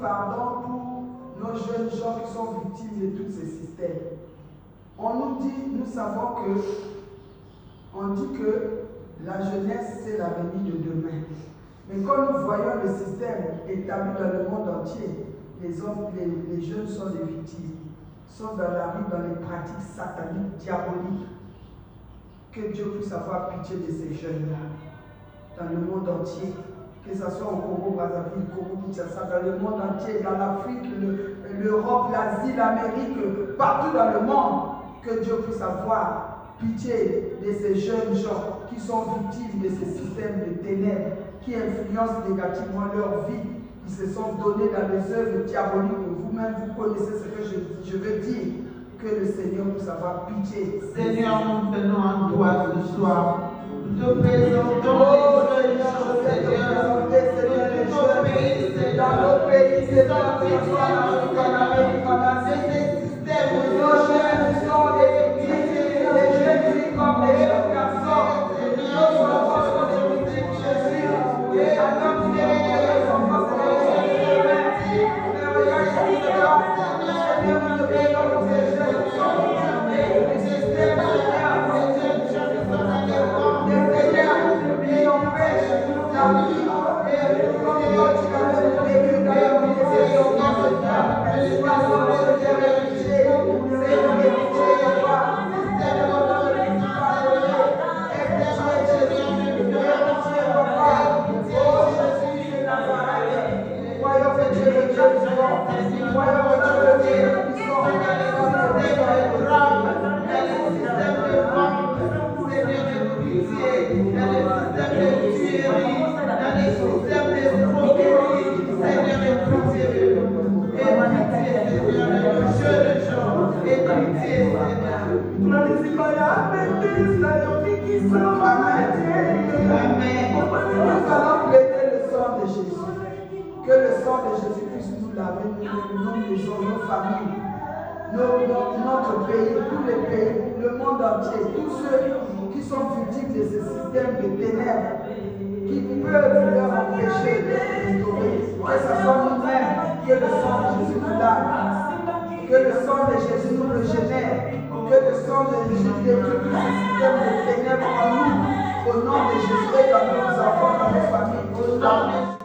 pardon pour nos jeunes gens qui sont victimes de tous ces systèmes. On nous dit, nous savons que, on dit que la jeunesse, c'est l'avenir de demain. Mais quand nous voyons le système établi dans le monde entier, les hommes, les jeunes sont des victimes, sont dans la rue, dans les pratiques sataniques, diaboliques. Que Dieu puisse avoir pitié de ces jeunes-là, dans le monde entier. Que ce soit au Congo, Brazzaville, Congo, Kinshasa, dans le monde entier, dans l'Afrique, l'Europe, l'Asie, l'Amérique, partout dans le monde, que Dieu puisse avoir pitié de ces jeunes gens qui sont victimes de ces systèmes de ténèbres, qui influencent négativement leur vie. Ils se sont donnés dans les œuvres diaboliques. Vous-même, vous connaissez ce que je veux dire. Que le Seigneur puisse avoir pitié.
Seigneur, nous venons en toi ce soir. Nous te présentons les jeunes, Seigneur. Dans nos pays, Seigneur. Dans nos pays, Seigneur. C'est ces systèmes où nos jeunes sont des victimes. Les jeunes filles comme les jeunes garçons. Nos enfants sont des victimes de Jésus. Et à notre Seigneur, les enfants sont des victimes. Mais regarde, Seigneur, nous te bénissons pour ces jeunes qui sont victimes. Le système, Seigneur, ces jeunes qui sont dans les rangs. Les Seigneur, qui empêchent la vie. Et comme toi, tu avais vécu dans la vie de ces enfants, Seigneur. Nous passons les Seigneur de pitié. Seigneur de pitié de toi. Système de notre vie, pardonné. Et pitié, Jésus. Et pitié, Papa. Oh, Jésus de Nazareth. Voyons que Dieu est Dieu vivant. Voyons que Dieu est Dieu puissant. Dans les systèmes de drame, dans les systèmes de vente, Seigneur de pitié, dans les systèmes de tuerie, dans les systèmes d'escroquerie, Seigneur de pitié de nous. Et pitié, Seigneur, de nos jeunes gens. Et pitié, Seigneur. Nous allons plaider le sang de Jésus. Que le sang de Jésus puisse nous laver, nos maisons, nos familles, notre pays, tous les pays, le monde entier, tous ceux qui sont victimes de ce système de ténèbres, qui peuvent leur empêcher d'être restaurés. Que ce soit nous-mêmes, que le sang de Jésus nous lave, que le sang de Jésus nous régénère, que le sang de Jésus détruise tout ce système de ténèbres en nous, au nom de Jésus et dans nos enfants, dans nos familles.